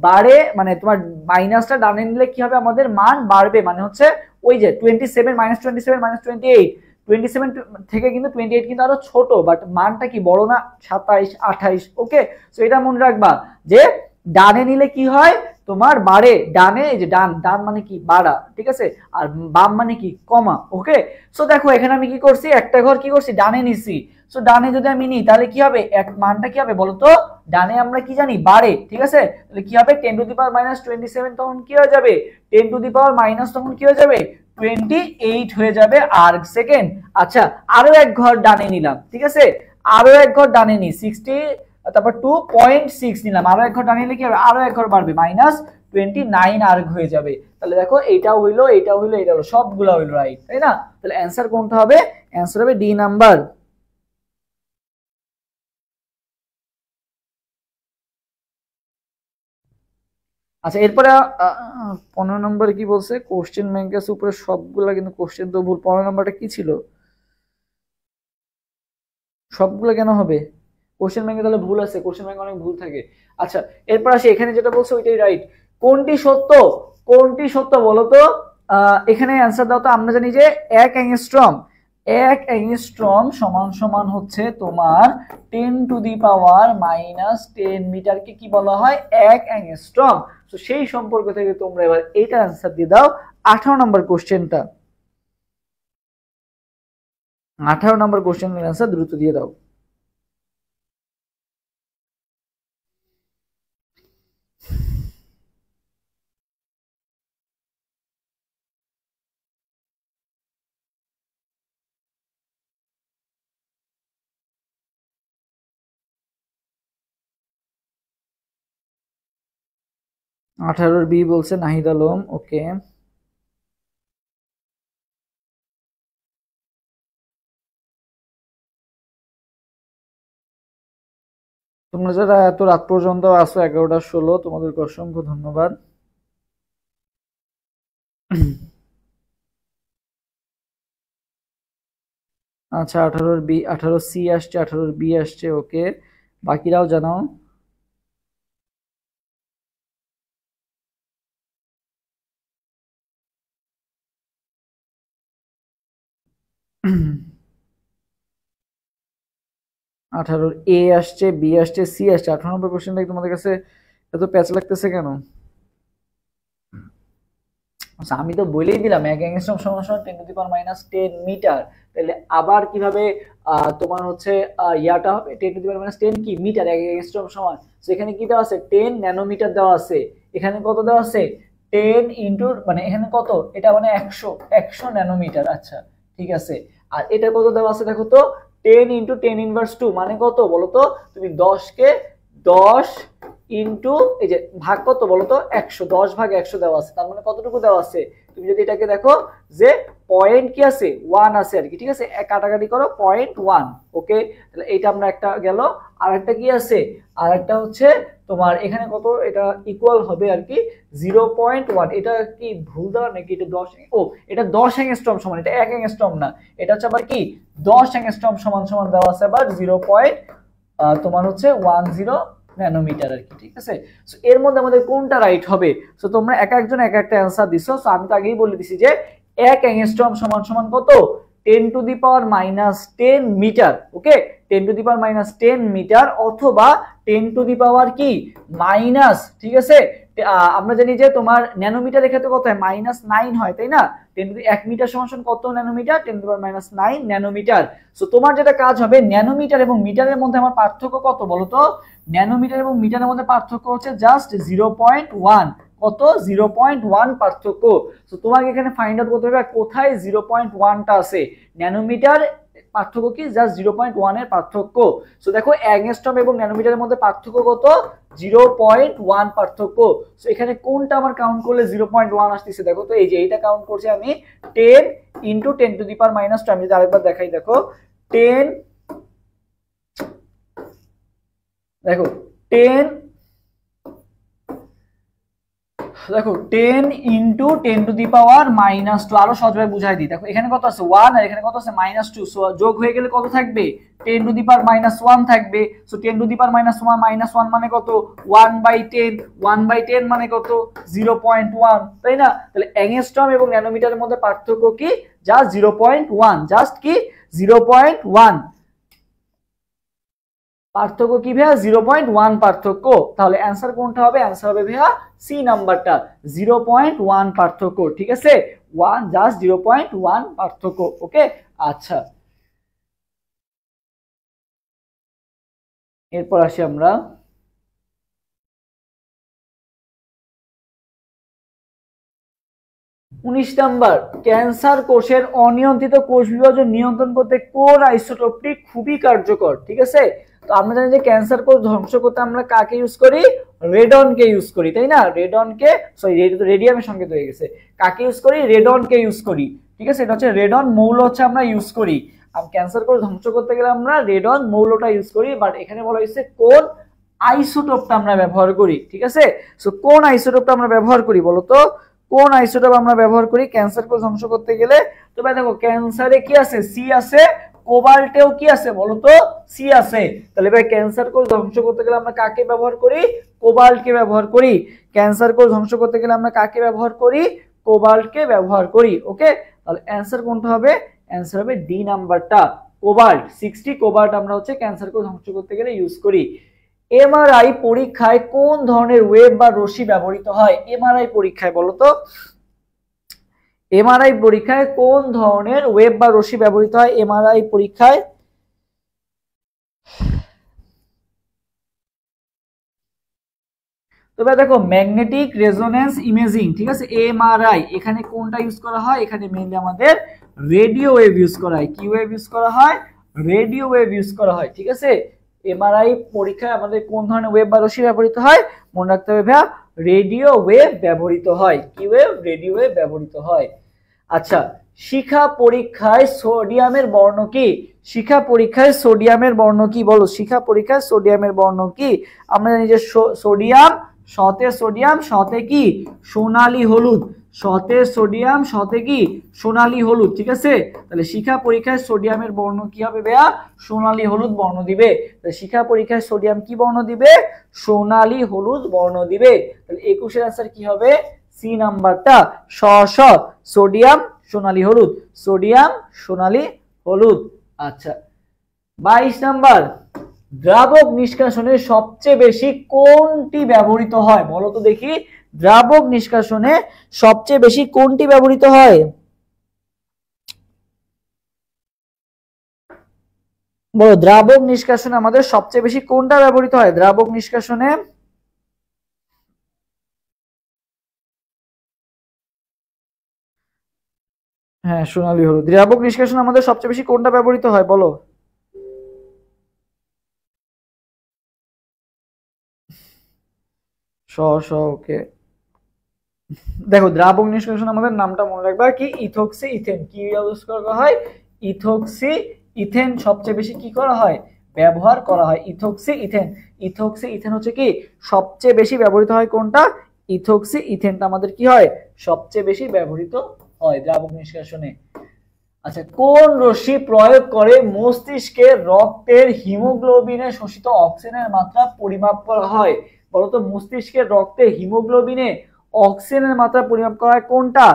বাড়ে মানে তোমার মাইনাসটা ডানে নিলে কি হবে আমাদের মান বাড়বে, মানে হচ্ছে ওই যে 27 মাইনাস 27 মাইনাস 28, 27 থেকে কিন্তু 28 কিন্তু আরো ছোট, বাট মানটা কি বড় না 27 28। ওকে সো এটা মনে রাখবা যে ডানে নিলে কি হয় তোমার বাড়ে, ডানে এই যে ডান, ডান মানে কি বাড়া, ঠিক আছে আর বাম মানে কি কমা। ওকে সো দেখো এখানে আমি কি করছি একটা ঘর কি করছি ডানে নিছি, সো ডানে যদি আমি নিই তাহলে কি হবে এক মানটা কি হবে বলতো ডানে আমরা কি জানি বাড়ে, ঠিক আছে তাহলে কি হবে 10 টু দি পাওয়ার মাইনাস 27 তখন কি হয়ে যাবে 10 টু দি পাওয়ার মাইনাস তখন কি হয়ে যাবে 28 হয়ে যাবে আর্গ সেকেন্ড। আচ্ছা আরো এক ঘর ডানে নিলাম, ঠিক আছে আরো এক ঘর ডানে নি 60 তারপর 2.6 নিলাম, আরো এক ঘর ডানে নিলে কি হবে আরো এক ঘর বাড়বে মাইনাস 29 আর্গ হয়ে যাবে। তাহলে দেখো এইটাও হইলো এইটাও হইলো এটা হলো সবগুলো হইলো রাইট, তাই না? তাহলে অ্যান্সার কোনটা হবে? অ্যান্সার হবে ডি নাম্বার। আচ্ছা এরপরে 15 নম্বরে কি বলছে কোশ্চেন ব্যাংক আছে উপরে সবগুলা, কিন্তু কোশ্চেন তো ভুল। 15 নম্বরটা কি ছিল? সবগুলো কেন হবে কোশ্চেন ব্যাংকে? তাহলে ভুল আছে, কোশ্চেন ব্যাংকে অনেক ভুল থাকে। আচ্ছা এরপর আসি এখানে যেটা বলছে ওইটাই রাইট। কোনটি সত্য, কোনটি সত্য বলো তো? এখানে অ্যান্সার দাও তো। আমরা জানি যে 1 অ্যাংস্ট্রম, 1 অ্যাংস্ট্রম সমান সমান হচ্ছে তোমার 10 টু দি পাওয়ার মাইনাস 10 মিটারকে কি বলা হয় 1 অ্যাংস্ট্রম। তো সেই সম্পর্ক থেকে তোমরা এবার এইটার অ্যান্সার দিয়ে দাও 18 নম্বর কোশ্চেনটা। 18 নম্বর কোশ্চেনের অ্যান্সার দ্রুত দিয়ে দাও। আঠারোর বি বলছে নাহিদ আলম। ওকে তোমরা যারা এত রাত পর্যন্ত আসো 11টা 16 তোমাদেরকে অসংখ্য ধন্যবাদ। আচ্ছা 18 বি 18 সি আসছে, 18 বি আসছে। ওকে বাকিরাও জানাও। আঠারোর এ আসছে, বি আসছে, সি আসছে। 18 নম্বর কোশ্চেনটা তোমাদের কাছে এত প্যাচ লাগতেছে কেন? আচ্ছা আমি তো বলেই দিলাম 1 অ্যাংস্ট্রম সমান সমান 10 to the power minus 10 metre. তাহলে আবার কিভাবে তোমার হচ্ছে ইয়াটা হবে 10 টু দি পাওয়ার মাইনাস 10 কি মিটার, 1 অ্যাংস্ট্রম সমান। সো এখানে কি দেওয়া আছে 10 ন্যানোমিটার দেওয়া আছে। এখানে কত দেওয়া আছে 10 ইনটু মানে এখানে কত এটা মানে 100 ন্যানোমিটার। আচ্ছা ঠিক আছে আর এটা কত দেওয়া আছে দেখো তো 10 ইনটু 10 ইনভার্স 2 মানে কত বলো তো? তুমি 10 কে 10 ইন্টু এই যে ভাগ কত বলো তো 100, 10/100 দেওয়া আছে, তার মানে কতটুকু দেওয়া আছে তুমি যদি এটাকে দেখো যে পয়েন্ট কি আছে 1 আছে আর কি, ঠিক আছে, কাটাকাটি করো 0.1। ওকে, তাহলে এইটা আমরা একটা গেল। আর একটা কি আছে, আর একটা হচ্ছে তোমার এখানে কত, এটা ইকুয়াল হবে আর কি 0.1। এটা কি ভুল দেওয়া নাকি, এটা 10, ও এটা 10 অ্যাংস্ট্রম সমান, এটা 1 অ্যাংস্ট্রম না, এটা হচ্ছে আবার কি 10 অ্যাংস্ট্রম সমান সমান দেওয়া আছে আবার 0. তোমার হচ্ছে 10 ন্যানোমিটার আর কি, ঠিক আছে। সো এর মধ্যে আমাদের কোনটা রাইট হবে? সো তোমরা এক একজন এক একটা অ্যান্সার দিছো। সো আমি তো আগেই বলে দিছি যে 1 অ্যাংস্ট্রম সমান সমান কত 10⁻⁻10 মিটার। ওকে, 10⁻⁻10 মিটার অথবা 10 কি মাইনাস, ঠিক আছে। আমরা জানি যে তোমার ন্যানোমিটারের ক্ষেত্রে কত হয়, -9 হয়, তাই না। 1 মিটার সমান কত ন্যানোমিটার, 10⁻⁹ ন্যানোমিটার। সো তোমার যেটা কাজ হবে, ন্যানোমিটার এবং মিটারের মধ্যে আমার পার্থক্য কত বলো তো? ন্যানোমিটার এবং মিটারের মধ্যে পার্থক্য হচ্ছে জাস্ট 0.1। কত? 0.1 পার্থক্য। তো তোমাকে এখানে ফাইন্ড আউট করতে হবে কোথায় 0.1টা আছে। ন্যানোমিটার পার্থক্য কি, জাস্ট 0.1 এর পার্থক্য। সো দেখো অ্যাংস্ট্রম এবং ন্যানোমিটারের মধ্যে পার্থক্য কত, 0.1 পার্থক্য। সো এখানে কোনটা আমার কাউন্ট করলে 0.1 আসতেছে দেখো তো, এই যে এইটা কাউন্ট করছি আমি 10 × 10⁻²। আমি যদি আরেকবার দেখাই, দেখো 10, দেখো 10 × 10⁻²। আরো সহজভাবে বুঝাই দিই, দেখো এখানে কত আছে 1 আর এখানে কত আছে -2। সো যোগ হয়ে গেলে কত থাকবে, 10⁻⁻1 থাকবে। সো 10⁻⁻1 মানে কত 1/10, 1/10 মানে কত 0.1, তাই না। তাহলে অ্যাংস্ট্রম এবং ন্যানোমিটারের মধ্যে পার্থক্য কি, জাস্ট 0.1, জাস্ট কি 0.1 পার্থক্য। কি ভাইয়া 0.1 পার্থক্য। তাহলে অ্যান্সার কোনটা হবে, অ্যান্সার হবে ভাইয়া সি নাম্বারটা, 0.1 পার্থক্য, ঠিক আছে, 1 জাস্ট 0.1 পার্থক্য। ওকে, আচ্ছা এরপর আসি আমরা 19 নাম্বার, ক্যান্সার কোষের অনিয়ন্ত্রিত কোষ বিভাজন নিয়ন্ত্রণ করতে কোন আইসোটোপটি খুবই কার্যকর, ঠিক আছে। তো আমরা জানি যে ক্যান্সার কোষ ধ্বংস করতে আমরা কাকে ইউজ করি, রেডনকে ইউজ করি, তাই না। রেডনকে, সরি রেডিয়ামের সঙ্গে হয়ে গেছে, কাকে ইউজ করি, রেডনকে ইউজ করি, ঠিক আছে। এটা হচ্ছে রেডন মৌল হচ্ছে আমরা ইউজ করি। আর ক্যান্সার কোষ ধ্বংস করতে গেলে আমরা রেডন মৌলটা ইউজ করি, বাট এখানে বলা হয়েছে কোন আইসোটোপটা আমরা ব্যবহার করি, ঠিক আছে। সো কোন আইসোটোপটা আমরা ব্যবহার করি বলো তো, কোন আইসোটোপ আমরা ব্যবহার করি ক্যান্সার কোষ ধ্বংস করতে গেলে? তো ভাই দেখো ক্যান্সারে কি আছে, সি আছে, কোবাল্টেও কি আছে বলো তো, সি আছে। তাহলে ভাই ক্যান্সার কোষ ধ্বংস করতে গেলে আমরা কাকে ব্যবহার করি, কোবাল্টকে ব্যবহার করি। ক্যান্সার কোষ ধ্বংস করতে গেলে আমরা কাকে ব্যবহার করি, কোবাল্টকে ব্যবহার করি। ওকে, তাহলে অ্যান্সার কোনটা হবে, অ্যান্সার হবে ডি নাম্বারটা, কোবাল্ট। 60 কোবাল্ট আমরা হচ্ছে ক্যান্সার কোষ ধ্বংস করতে গেলে ইউজ করি। এমআরআই পরীক্ষায় কোন ধরনের ওয়েভ বা রশ্মি ব্যবহৃত হয়? এমআরআই পরীক্ষায় বলো তো, এমআরআই পরীক্ষায় কোন ধরনের ওয়েভ বা রশ্মি ব্যবহৃত হয় এমআরআই পরীক্ষায়? তবে দেখো ম্যাগনেটিক রেজোনেন্স ইমেজিং, ঠিক আছে, এমআরআই, এখানে কোনটা ইউজ করা হয়, এখানে মেইনলি আমাদের রেডিও ওয়েভ ইউজ করা হয়। কি ওয়েভ ইউজ করা হয়, রেডিও ওয়েভ ইউজ করা হয়, ঠিক আছে। এমআরআই পরীক্ষায় আমাদের কোন ধরনের ওয়েভ বা রশ্মি ব্যবহৃত হয়, মনে রাখতে হবে ভাইয়া রেডিও ওয়েভ ব্যবহৃত হয়। কি ওয়েভ, রেডিও ওয়েভ ব্যবহৃত হয়। আচ্ছা, শিখা পরীক্ষায় সোডিয়ামের বর্ণ কি? শিখা পরীক্ষায় সোডিয়ামের বর্ণ কি বলো, শিখা পরীক্ষায় সোডিয়ামের বর্ণ কি? আমরা জানি যে সোডিয়াম, সতে সোডিয়াম, সতে কি সোনালী হলুদ, সতে সোডিয়াম, সতে কি সোনালী হলুদ, ঠিক আছে। তাহলে শিখা পরীক্ষায় সোডিয়ামের বর্ণ কি হবে ভাইয়া, সোনালী হলুদ বর্ণ দিবে। তাহলে শিখা পরীক্ষায় সোডিয়াম কি বর্ণ দিবে, সোনালী হলুদ বর্ণ দিবে। তাহলে 21 এর আনসার কি হবে, সি নাম্বারটা, সোডিয়াম সোনালী হলুদ, সোডিয়াম সোনালী হলুদ। আচ্ছা 22 নাম্বার, দ্রাবক নিষ্কাশনে সবচেয়ে বেশি কোনটি ব্যবহৃত হয় বলো তো দেখি, দ্রাবক নিষ্কাশনে সবচেয়ে বেশি কোনটি ব্যবহৃত হয়? বলো, দ্রাবক নিষ্কাশনে আমাদের সবচেয়ে বেশি কোনটা ব্যবহৃত হয় দ্রাবক নিষ্কাশনে? হ্যাঁ সোনালী হলুদ। দ্রাবক নিষ্কাশনে আমাদের সবচেয়ে বেশি কোনটা ব্যবহৃত হয় বলো? স স ওকে। দেখো দ্রাবক নিষ্কাশন আমাদের নামটা মনে রাখবা কি, ইথোক্সি ইথেন কি ইউজ করা হয়, ইথোক্সি ইথেন সবচেয়ে বেশি কি করা হয়, ব্যবহার করা হয়, ইথোক্সি ইথেন। ইথোক্সি ইথেন হচ্ছে কি সবচেয়ে বেশি ব্যবহৃত হয় কোনটা, ইথোক্সি ইথেনটা আমাদের কি হয় সবচেয়ে বেশি ব্যবহৃত হয় দ্রাবক নিষ্কাশনে। আচ্ছা, কোন রশ্মি প্রয়োগ করে মস্তিষ্কে রক্তের হিমোগ্লোবিনে শোষিত অক্সিজেনের মাত্রা পরিমাপ করা হয়, বলতো মস্তিষ্কের রক্তে হিমোগ্লোবিনে অক্সিজেনের মাত্রা পরিমাপ করা হয় কোনটা,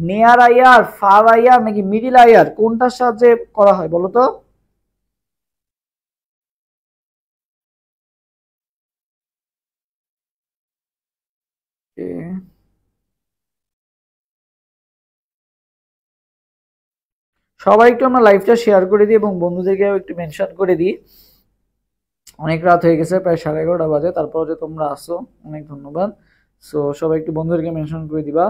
নেয়ার আইয়ার, ফার আইয়ার নাকি মিডিল আইয়ার, কোনটার সাহায্যে করা হয় বলতো? সবাই একটু আমরা লাইভটা শেয়ার করে দিই এবং বন্ধুদেরকেও একটু মেনশন করে দিই। অনেক রাত হয়ে গেছে, প্রায় 11:30 বাজে, তারপর যে তোমরা আসো অনেক ধন্যবাদ। সো সবাই একটু বন্ধুদেরকে মেনশন করে দিবা।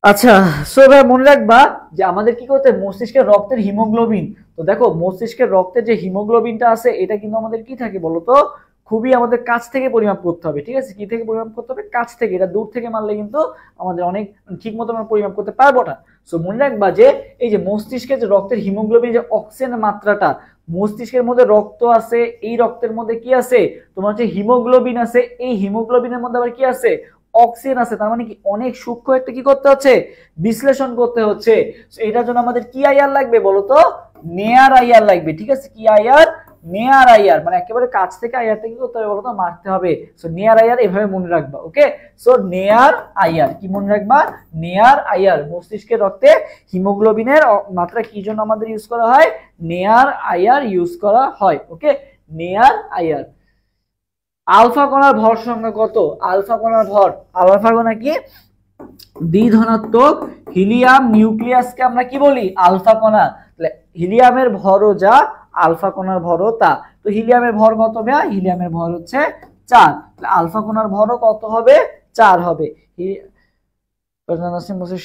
আচ্ছা, সো ভাই মনে রাখবা যে আমাদের কি করতে, মস্তিষ্কের রক্তের হিমোগ্লোবিন, তো দেখো মস্তিষ্কের রক্তের যে হিমোগ্লোবিনটা আছে এটা কিন্তু আমাদের কি থাকে বলতো, খুবই আমাদের কাছ থেকে পরিমাপ করতে হবে, ঠিক আছে, কি থেকে পরিমাপ করতে হবে, কাছ থেকে, এটা দূর থেকে মারলে কিন্তু আমাদের অনেক ঠিক মতো আমরা পরিমাপ করতে পারবো না। সো মনে রাখবা যে এই যে মস্তিষ্কের যে রক্তের হিমোগ্লোবিন যে অক্সিজেনের মাত্রাটা, মস্তিষ্কের মধ্যে রক্ত আছে, এই রক্তের মধ্যে কি আছে তোমার হচ্ছে হিমোগ্লোবিন আছে, এই হিমোগ্লোবিনের মধ্যে আবার কি আছে, অক্সিজেন আছে, তার মানে কি অনেক সূক্ষ্ম একটা কি করতে হচ্ছে, বিশ্লেষণ করতে হচ্ছে। এটার জন্য আমাদের কি আইআর লাগবে বলতো, নেয়ার আইআর লাগবে, ঠিক আছে, কি আইআর, নেয়ার আইআর, মানে একেবারে কাছ থেকে আইআরটা কি করতে হবে বলতো, মারতে হবে। সো নেয়ার আইআর এভাবে মনে রাখবা, ওকে। সো নেয়ার আইআর কি মনে রাখবা, নেয়ার আইআর, মস্তিষ্কের রক্তে হিমোগ্লোবিনের মাত্রা কি জন্য আমাদের ইউজ করা হয়, নেয়ার আইআর ইউজ করা হয়, ওকে, নেয়ার আইআর। আলফা কণার ভর সংখ্যা কত, আলফা কণার ভর, আলফা কণা কি দ্বিধনাত্মক হিলিয়াম নিউক্লিয়াসকে আমরা কি বলি, আলফা কণা। হিলিয়ামের ভরও যা, আলফা কণার ভরও তা। তো হিলিয়ামের ভর কত ভাইয়া, হিলিয়ামের ভর হচ্ছে 4, আলফা কণার ভরও কত হবে, 4 হবে।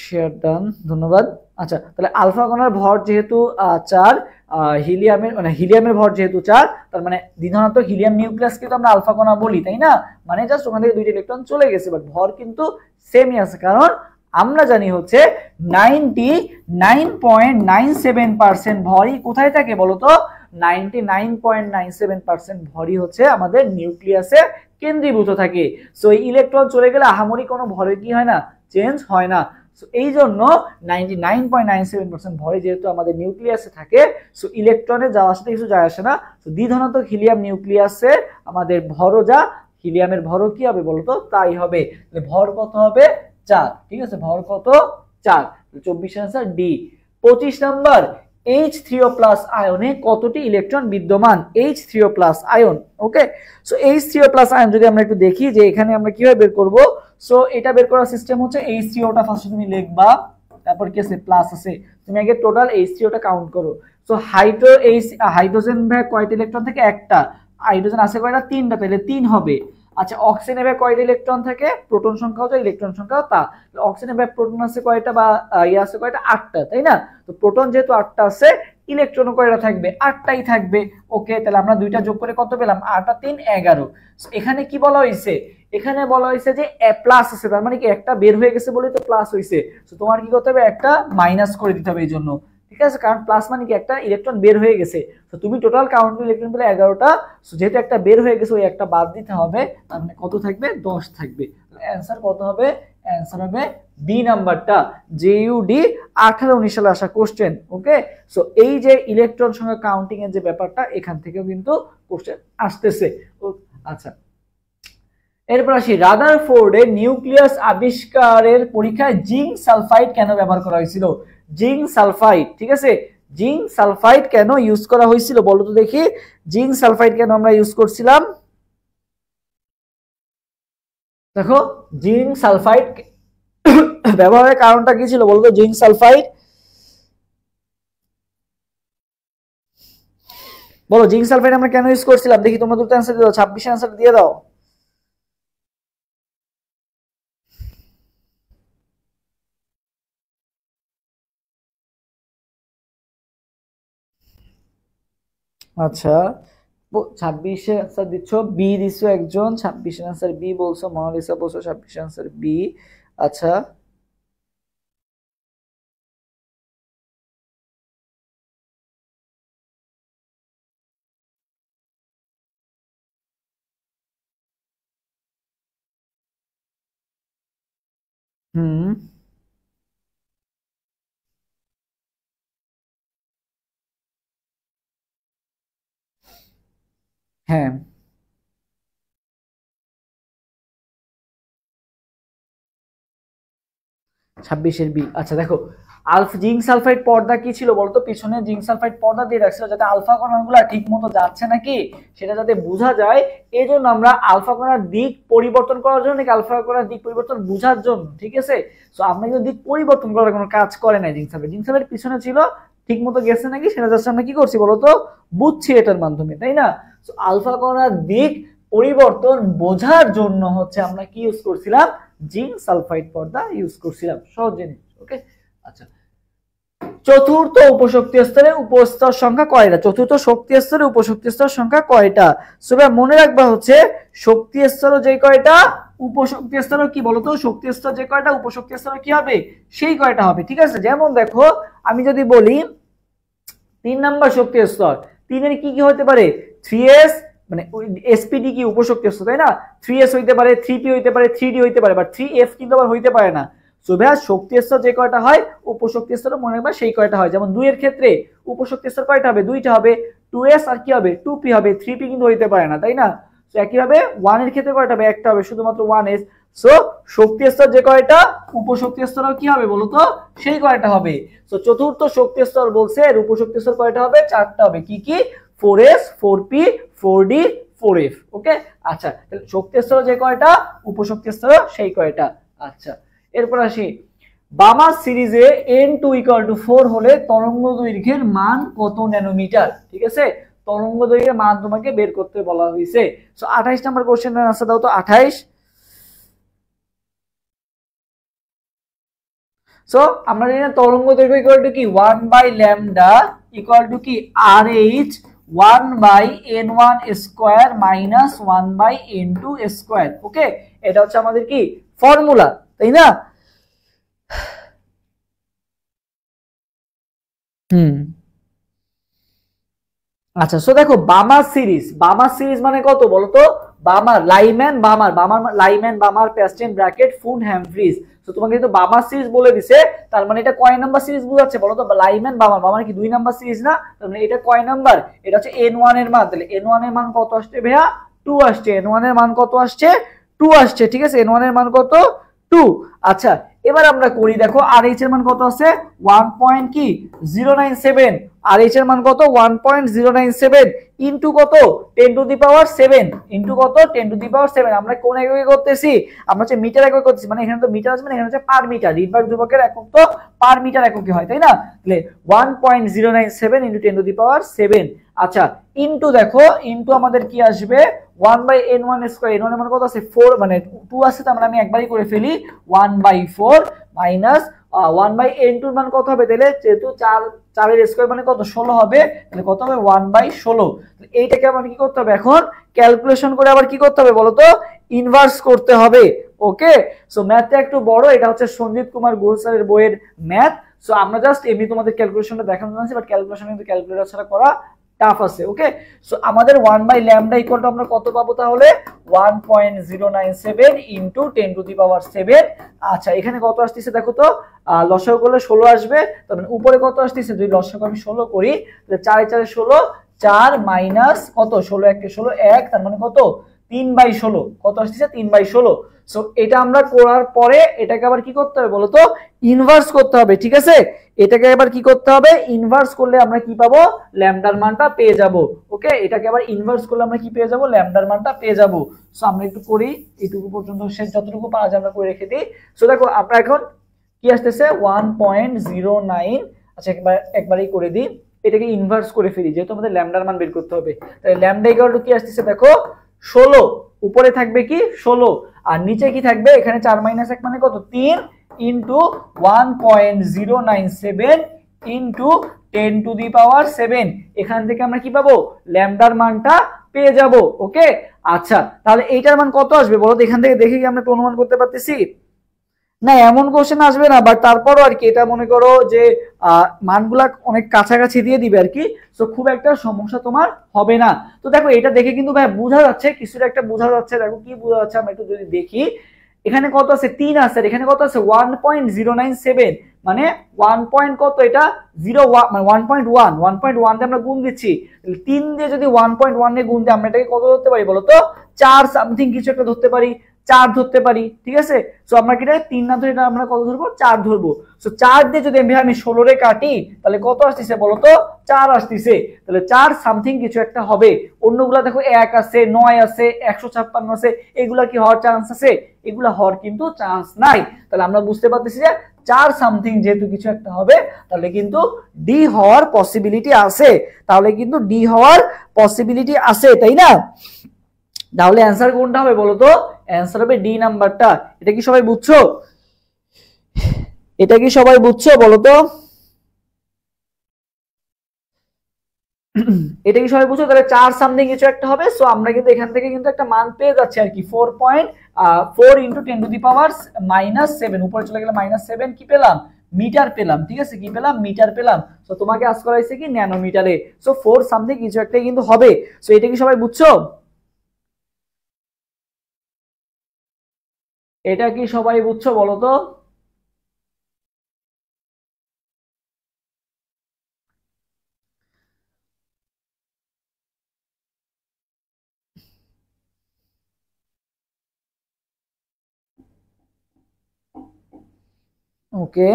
শেয়ার ডান, ধন্যবাদ। আচ্ছা, তাহলে আলফা কণার ভর যেহেতু 4, হিলিয়ামের মানে হিলিয়ামের ভর যেহেতু 4, তার মানে দ্বিধনাত্মক হিলিয়াম নিউক্লিয়াসকে তো আমরা আলফা কণা বলি, তাই না, মানে জাস্ট ওখান থেকে 2টা ইলেকট্রন চলে গেছে, বাট ভর কিন্তু সেমই আছে, কারণ আমরা জানি হচ্ছে 99.97% ভরই কোথায় থাকে বলতো, 99.97% ভরই হচ্ছে আমাদের নিউক্লিয়াসে কেন্দ্রীভূত থাকে। সো এই ইলেকট্রন চলে গেলে আহামরি কোনো ভরে কি হয় না, চেঞ্জ হয় না। সো এই জন্য 99.97% ভরে যেহেতু আমাদের নিউক্লিয়াসে থাকে, সো ইলেকট্রনে যাওয়ার সাথে কিছু যায় আসে না। সো দ্বিধনাত্মক হিলিয়াম নিউক্লিয়াসে আমাদের ভরও যা, হিলিয়ামের ভরও কি হবে বলতো, তাই হবে। ভর কত হবে, 4, ঠিক আছে, ভর কত 4, 24 আনসার ডি। 25 নাম্বার, H3O+ আয়নে কতটি ইলেকট্রন বিদ্যমান, H3O+ আয়ন, ওকে। সো H3O+ আয়ন যদি আমরা একটু দেখি যে এখানে আমরা কিভাবে বের করব, সো এটা বের করার সিস্টেম হচ্ছে H3O টা ফার্স্টে তুমি লিখবা, তারপর কি আছে প্লাস আছে, তুমি আগে টোটাল H3O টা কাউন্ট করো। সো হাইড্রোজেন ভাগ কয়টা ইলেকট্রন থেকে, একটা, হাইড্রোজেন আছে কয়টা, 3টা, তাহলে 3 হবে। আচ্ছা, অক্সিজেনে ভাগ কয়টা ইলেকট্রন থাকে, প্রোটন সংখ্যাও যা ইলেকট্রন সংখ্যাও তা, অক্সিজেনে ভাগ প্রোটন আছে কয়টা বা ইয়ে আছে কয়টা, 8টা, তাই না, তো প্রোটন যেহেতু 8টা আছে, ইলেকট্রনও কয়টা থাকবে, 8টাই থাকবে, ওকে। তাহলে আমরা 2টা যোগ করে কত পেলাম, 8 আর 3 11। এখানে কি বলা হয়েছে, এখানে বলা হয়েছে যে প্লাস আছে, তার মানে কি একটা বের হয়ে গেছে বলে তো প্লাস হয়েছে, তো তোমার কি করতে হবে, একটা মাইনাস করে দিতে হবে এই জন্য, ঠিক আছে, কারণ প্লাস মানে কি একটা ইলেকট্রন বের হয়ে গেছে, তো তুমি টোটাল কাউন্ট ইলেকট্রন পেলে 11টা, যেহেতু একটা বের হয়ে গেছে ওই একটা বাদ দিতে হবে, তার মানে কত থাকবে, 10 থাকবে। অ্যান্সার কত হবে, অ্যান্সার হবে বি নাম্বারটা, জেইউডি 18-19 সালে আসা কোশ্চেন, ওকে। সো এই যে ইলেকট্রন সংখ্যা কাউন্টিং এর যে ব্যাপারটা, এখান থেকেও কিন্তু কোশ্চেন আসতেছে। আচ্ছা, এরপর আসি, রাদারফোর্ডের নিউক্লিয়াস আবিষ্কারের পরীক্ষায় জিঙ্ক সালফাইড কেন ব্যবহার করা হয়েছিল, জিঙ্ক সালফাইড, ঠিক আছে, জিঙ্ক সালফাইড কেন ইউজ করা হয়েছিল বলো তো দেখি, জিঙ্ক সালফাইড কেন আমরা ইউজ করছিলাম, দেখো জিঙ্ক সালফাইড ব্যবহারের কারণটা কি ছিল বলতো, জিঙ্ক সালফাইড বলো, জিঙ্ক সালফাইড আমরা কেন ইউজ করছিলাম, দেখি তোমরা দুটো অ্যান্সার দিয়ে দাও, 26 অ্যান্সার দিয়ে দাও। আচ্ছা, 26 এর आंसर দিচ্ছ, বি দিছো একজন, 26 এর आंसर বি বলছো, মোনালিসা বলছো 26 এর आंसर বি। আচ্ছা হুম হ্যাঁ 26 এর বি। আচ্ছা দেখো জিঙ্ক সালফাইড পর্দা কি ছিল বলতো, পিছনে জিঙ্ক সালফাইড পর্দা দিয়ে রাখছিল যাতে আলফা কণাগুলো ঠিক মতো যাচ্ছে নাকি সেটা যাতে বোঝা যায়, এই জন্য আমরা আলফা কণার দিক পরিবর্তন করার জন্য নাকি আলফা কণার দিক পরিবর্তন বোঝার জন্য, ঠিক আছে। সো আমরা কিন্তু দিক পরিবর্তন করার কোনো কাজ করে নাই জিঙ্ক সালফাইড। জিঙ্ক সালফাইড পিছনে ছিল ঠিক মতো গেছে নাকি সেটা জাস্ট আমরা কি করছি বলতো, বুঝছি এটার মাধ্যমে, তাই না। সো আলফা কণার দিক পরিবর্তন বোঝার জন্য হচ্ছে আমরা কি ইউজ করছিলাম, জিঙ্ক সালফাইড পর্দা ইউজ করছিলাম, সহজ জিনিস। ওকে আচ্ছা, চতুর্থ উপশক্তি স্তরে উপস্তর সংখ্যা কয়টা? চতুর্থ শক্তি স্তরে উপশক্তি স্তর সংখ্যা কয়টা? সো মনে রাখবা হচ্ছে শক্তি স্তর যে কয়টা, উপশক্তি স্তর কি বলতো, শক্তি স্তর যে কয়টা উপশক্তি স্তর কি হবে সেই কয়টা হবে, ঠিক আছে। যেমন দেখো আমি যদি বলি 3 নাম্বার শক্তি স্তর, 3 এর কি কি হতে পারে, 3s মানে এসপিডি কি উপশক্তি স্তর তাই না, 3s হইতে পারে, 3p হইতে পারে, 3d হইতে পারে, বাট 3f কিন্তু আবার হইতে পারে না। সো ভাইয়া শক্তি স্তর যে কয়টা হয় উপশক্তি স্তর মনে রাখবা সেই কয়টা হয়। যেমন 2 এর ক্ষেত্রে উপশক্তি স্তর কয়টা হবে, দুইটা হবে, 2s আর কি হবে 2p হবে, 3p কিন্তু হইতে পারে না তাই না। সো একই ভাবে 1 এর ক্ষেত্রে কয়টা হবে, একটা হবে শুধুমাত্র 1s। সো শক্তি স্তর যে কয়টা উপশক্তি স্তরও কি হবে বলতো সেই কয়টা হবে। সো চতুর্থ শক্তি স্তর বলছে এর উপশক্তি স্তর কয়টা হবে, চারটা হবে, কি কি 4s 4p 4d 4f। ওকে আচ্ছা তাহলে শক্তি স্তর যে কয়টা উপশক্তি স্তর সেই কয়টা। আচ্ছা এরপর আসি, বামার সিরিজে n2 = 4 হলে তরঙ্গ দৈর্ঘ্যের মান কত ন্যানোমিটার, ঠিক আছে। তরঙ্গ দৈর্ঘ্যের মান তোমাকে বের করতে বলা হয়েছে। সো 28 নাম্বার কোশ্চেনের আনসার দাও তো 28। সো আমরা জানি না তরঙ্গ দৈর্ঘ্য ইকুয়াল টু কি 1/λ ইকুয়াল টু কি rh 1/n1 square minus 1/n2 square. Okay এটা হচ্ছে আমাদের কি ফর্মুলা তাই না। আচ্ছা সো দেখো বামার সিরিজ মানে কত বলতো, বামার লাইম্যান বামার প্যাস্টেন ব্র্যাকেট ফুন হ্যামফ্রিজ। তো তোমাকে কিন্তু বামার সিরিজ বলে দিছে, তার মানে এটা কয় নাম্বার সিরিজ বোঝাচ্ছে বলতো, লাইম্যান বামার কি 2 নাম্বার সিরিজ না, তার মানে এটা কয় নাম্বার, এটা হচ্ছে n1 এর মান। তাহলে n1 এর মান কত আসছে ভাইয়া 2 আসছে, n1 এর মান কত আসছে 2 আসছে, ঠিক আছে, n1 এর মান কত 2। আচ্ছা এবার আমরা করি, দেখো RH এর মান কত আছে 1.097, RH এর মান কত 1.097 ইনটু কত 10⁻7 ইনটু কত 10⁻7। আমরা কোন এককে করতেছি, আমরা হচ্ছে মিটার এককে করতেছি, মানে এখানে তো মিটার আছে মানে এখানে হচ্ছে পার মিটার, রিডবার্গ ধ্রুবকের একক তো পার মিটার এককে হয় তাই না। তাহলে 1.097 ইনটু 10⁻7। আচ্ছা ইনটু দেখো ইনটু আমাদের কি আসবে 1/n1 স্কয়ার, n1 এর মান কত আছে 4 মানে 2 আছে, তার মানে আমি একবারই করে ফেলি 1/4 মাইনাস 1/n2 এর মান কত হবে, তাহলে যেহেতু 4 এর স্কয়ার মানে কত 16 হবে, তাহলে কত হবে 1/16। এইটাকে আমাদের কি করতে হবে এখন ক্যালকুলেশন করে আবার কি করতে হবে বলতো, ইনভার্স করতে হবে। ওকে সো ম্যাথটা একটু বড়, এটা হচ্ছে সঞ্জিত কুমার গুহ স্যারের বইয়ের ম্যাথ। সো আমরা জাস্ট এমনি তোমাদের ক্যালকুলেশনটা দেখানো যাচ্ছে, বাট ক্যালকুলেশন কিন্তু ক্যালকুলেটর ছাড়া করা টাফ আছে। ওকে সো আমাদের 1/λ ইকুয়াল টু আমরা কত পাবো তাহলে 1.097 ইনটু 10⁻7। আচ্ছা এখানে কত আসতেছে দেখো তো, লসাগু করলে 16 আসবে, তার মানে উপরে কত আসতেছে, যদি লসাগু আমি 16 করি তাহলে 4 এ 4 এ 16, 4 মাইনাস কত 16 1 কে 16 1, তার মানে কত 3/16, কত আসতেছে 3/16। সো এটা আমরা করার পরে এটাকে আবার কি করতে হবে বলতো, ইনভার্স করতে হবে, ঠিক আছে। এটাকে আবার কি করতে হবে, ইনভার্স করলে আমরা কি পাবো ল্যামডার মানটা পেয়ে যাব। ওকে এটাকে আবার ইনভার্স করলে আমরা কি পেয়ে যাব, ল্যামডার মানটা পেয়ে যাব। সো আমরা একটু করি, এইটুকু পর্যন্ত শেষ যতটুকু পারা যায় আমরা করে রেখে দিই। সো দেখো আমরা এখন কি আসতেছে 1.09। আচ্ছা একবারই করে দিই, এটাকে ইনভার্স করে ফেলি যেহেতু আমাদের ল্যামডার মান বের করতে হবে। তাহলে ল্যামডা ইকুয়াল টু কি আসতেছে দেখো 16, উপরে থাকবে কি 16 আর নিচে কি থাকবে, এখানে 4 - 1 মানে কত 3 ইনটু 1.097 ইনটু 10⁻7। এখান থেকে আমরা কি পাবো ল্যামডার মানটা পেয়ে যাব। ওকে, আচ্ছা তাহলে এইটার মান কত আসবে বলো তো? এখান থেকে দেখে কি আমরা একটু অনুমান করতে পারতেছি? না এমন কোশ্চেন আসবে না, বাট তারপরও আর কি এটা মনে করো যে মানগুলা অনেক কাছাকাছি দিয়ে দিবে আর কি, তো খুব একটা সমস্যা তোমার হবে না। তো দেখো এটা দেখে কিন্তু ভাই বোঝা যাচ্ছে কিছুটা একটা বোঝা যাচ্ছে। দেখো কি বোঝা যাচ্ছে আমরা একটু যদি দেখি, এখানে কত আছে 3 আছে, এখানে কত আছে 1.097, মানে 1 পয়েন্ট কত এটা 0 মানে 1.1 1.1 দিয়ে আমরা গুণ দিচ্ছি, 3 দিয়ে যদি 1.1 দিয়ে গুণ দিই আমরা এটাকে কত ধরতে পারি বলো তো? 4 সামথিং কিছু একটা ধরতে পারি, 4 ধরতে পারি, ঠিক আছে। সো আমরা কি এটা 3 না ধরে এটা আমরা কত ধরবো? 4 ধরবো। সো 4 দিয়ে যদি আমি 16 রে কাটি তাহলে কত আসতেছে বলো তো? 4 আসতেছে। তাহলে 4 সামথিং কিছু একটা হবে। অন্যগুলা দেখো 1 আছে, 9 আছে, 156 আছে, এগুলা কি হওয়ার চান্স আছে? এগুলা হওয়ার কিন্তু চান্স নাই। তাহলে আমরা বুঝতে পারতেছি যে 4 সামথিং যেহেতু কিছু একটা হবে তাহলে কিন্তু ডি হওয়ার পসিবিলিটি আছে, তাহলে কিন্তু ডি হওয়ার পসিবিলিটি আছে, তাই না? তাহলে অ্যান্সার কোনটা হবে বলো তো? অ্যান্সার হবে ডি নাম্বারটা। এটা কি সবাই বুঝছো? এটা কি সবাই বুঝছো বলো তো? এটা কি সবাই বুঝছো? তাহলে 4 সামথিং কিছু একটা হবে। সো আমরা কিন্তু এখান থেকে কিন্তু একটা মান পেয়ে যাচ্ছি আর কি, 4.4 ইন্টু 10 টু দি পাওয়ার -7, উপরে চলে গেলে -7 কি পেলাম? মিটার পেলাম, ঠিক আছে। কি পেলাম? মিটার পেলাম। সো তোমাকে আজ করাইছে কি ন্যানোমিটারে। সো 4 সামথিং কিছু একটা কিন্তু হবে। সো এটা কি সবাই বুঝছো? এটা কি সবাই বুঝছো বলো তো? ওকে,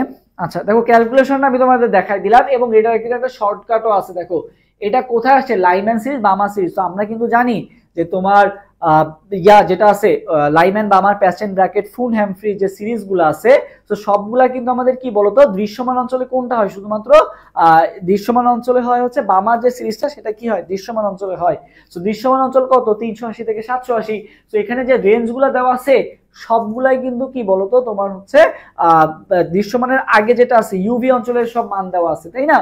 আচ্ছা দেখো ক্যালকুলেশনটা আমি তোমাদের দেখাই দিলাম এবং এটার কিন্তু একটা শর্টকাটও আছে। দেখো এটা কোথায় আসছে? লাইম্যান সিরিজ, বামা সিরিজ। তো আমরা কিন্তু জানি যে তোমার যেটা আছে লাইম্যান, বামার, প্যাস্টেন ব্র্যাকেট, ফুন হ্যামফ্রি যে সিরিজগুলো আছে, তো সবগুলা কিন্তু আমাদের কি বলতো দৃশ্যমান অঞ্চলে কোনটা হয়? শুধুমাত্র দৃশ্যমান অঞ্চলে হয় হচ্ছে বামার যে সিরিজটা, সেটা কি হয়? দৃশ্যমান অঞ্চলে হয়। তো দৃশ্যমান অঞ্চল কত? 380 থেকে 780। তো এখানে যে রেঞ্জগুলো দেওয়া আছে সবগুলাই কিন্তু কি বলতো তোমার হচ্ছে দৃশ্যমানের আগে যেটা আছে ইউভি অঞ্চলের সব মান দেওয়া আছে, তাই না?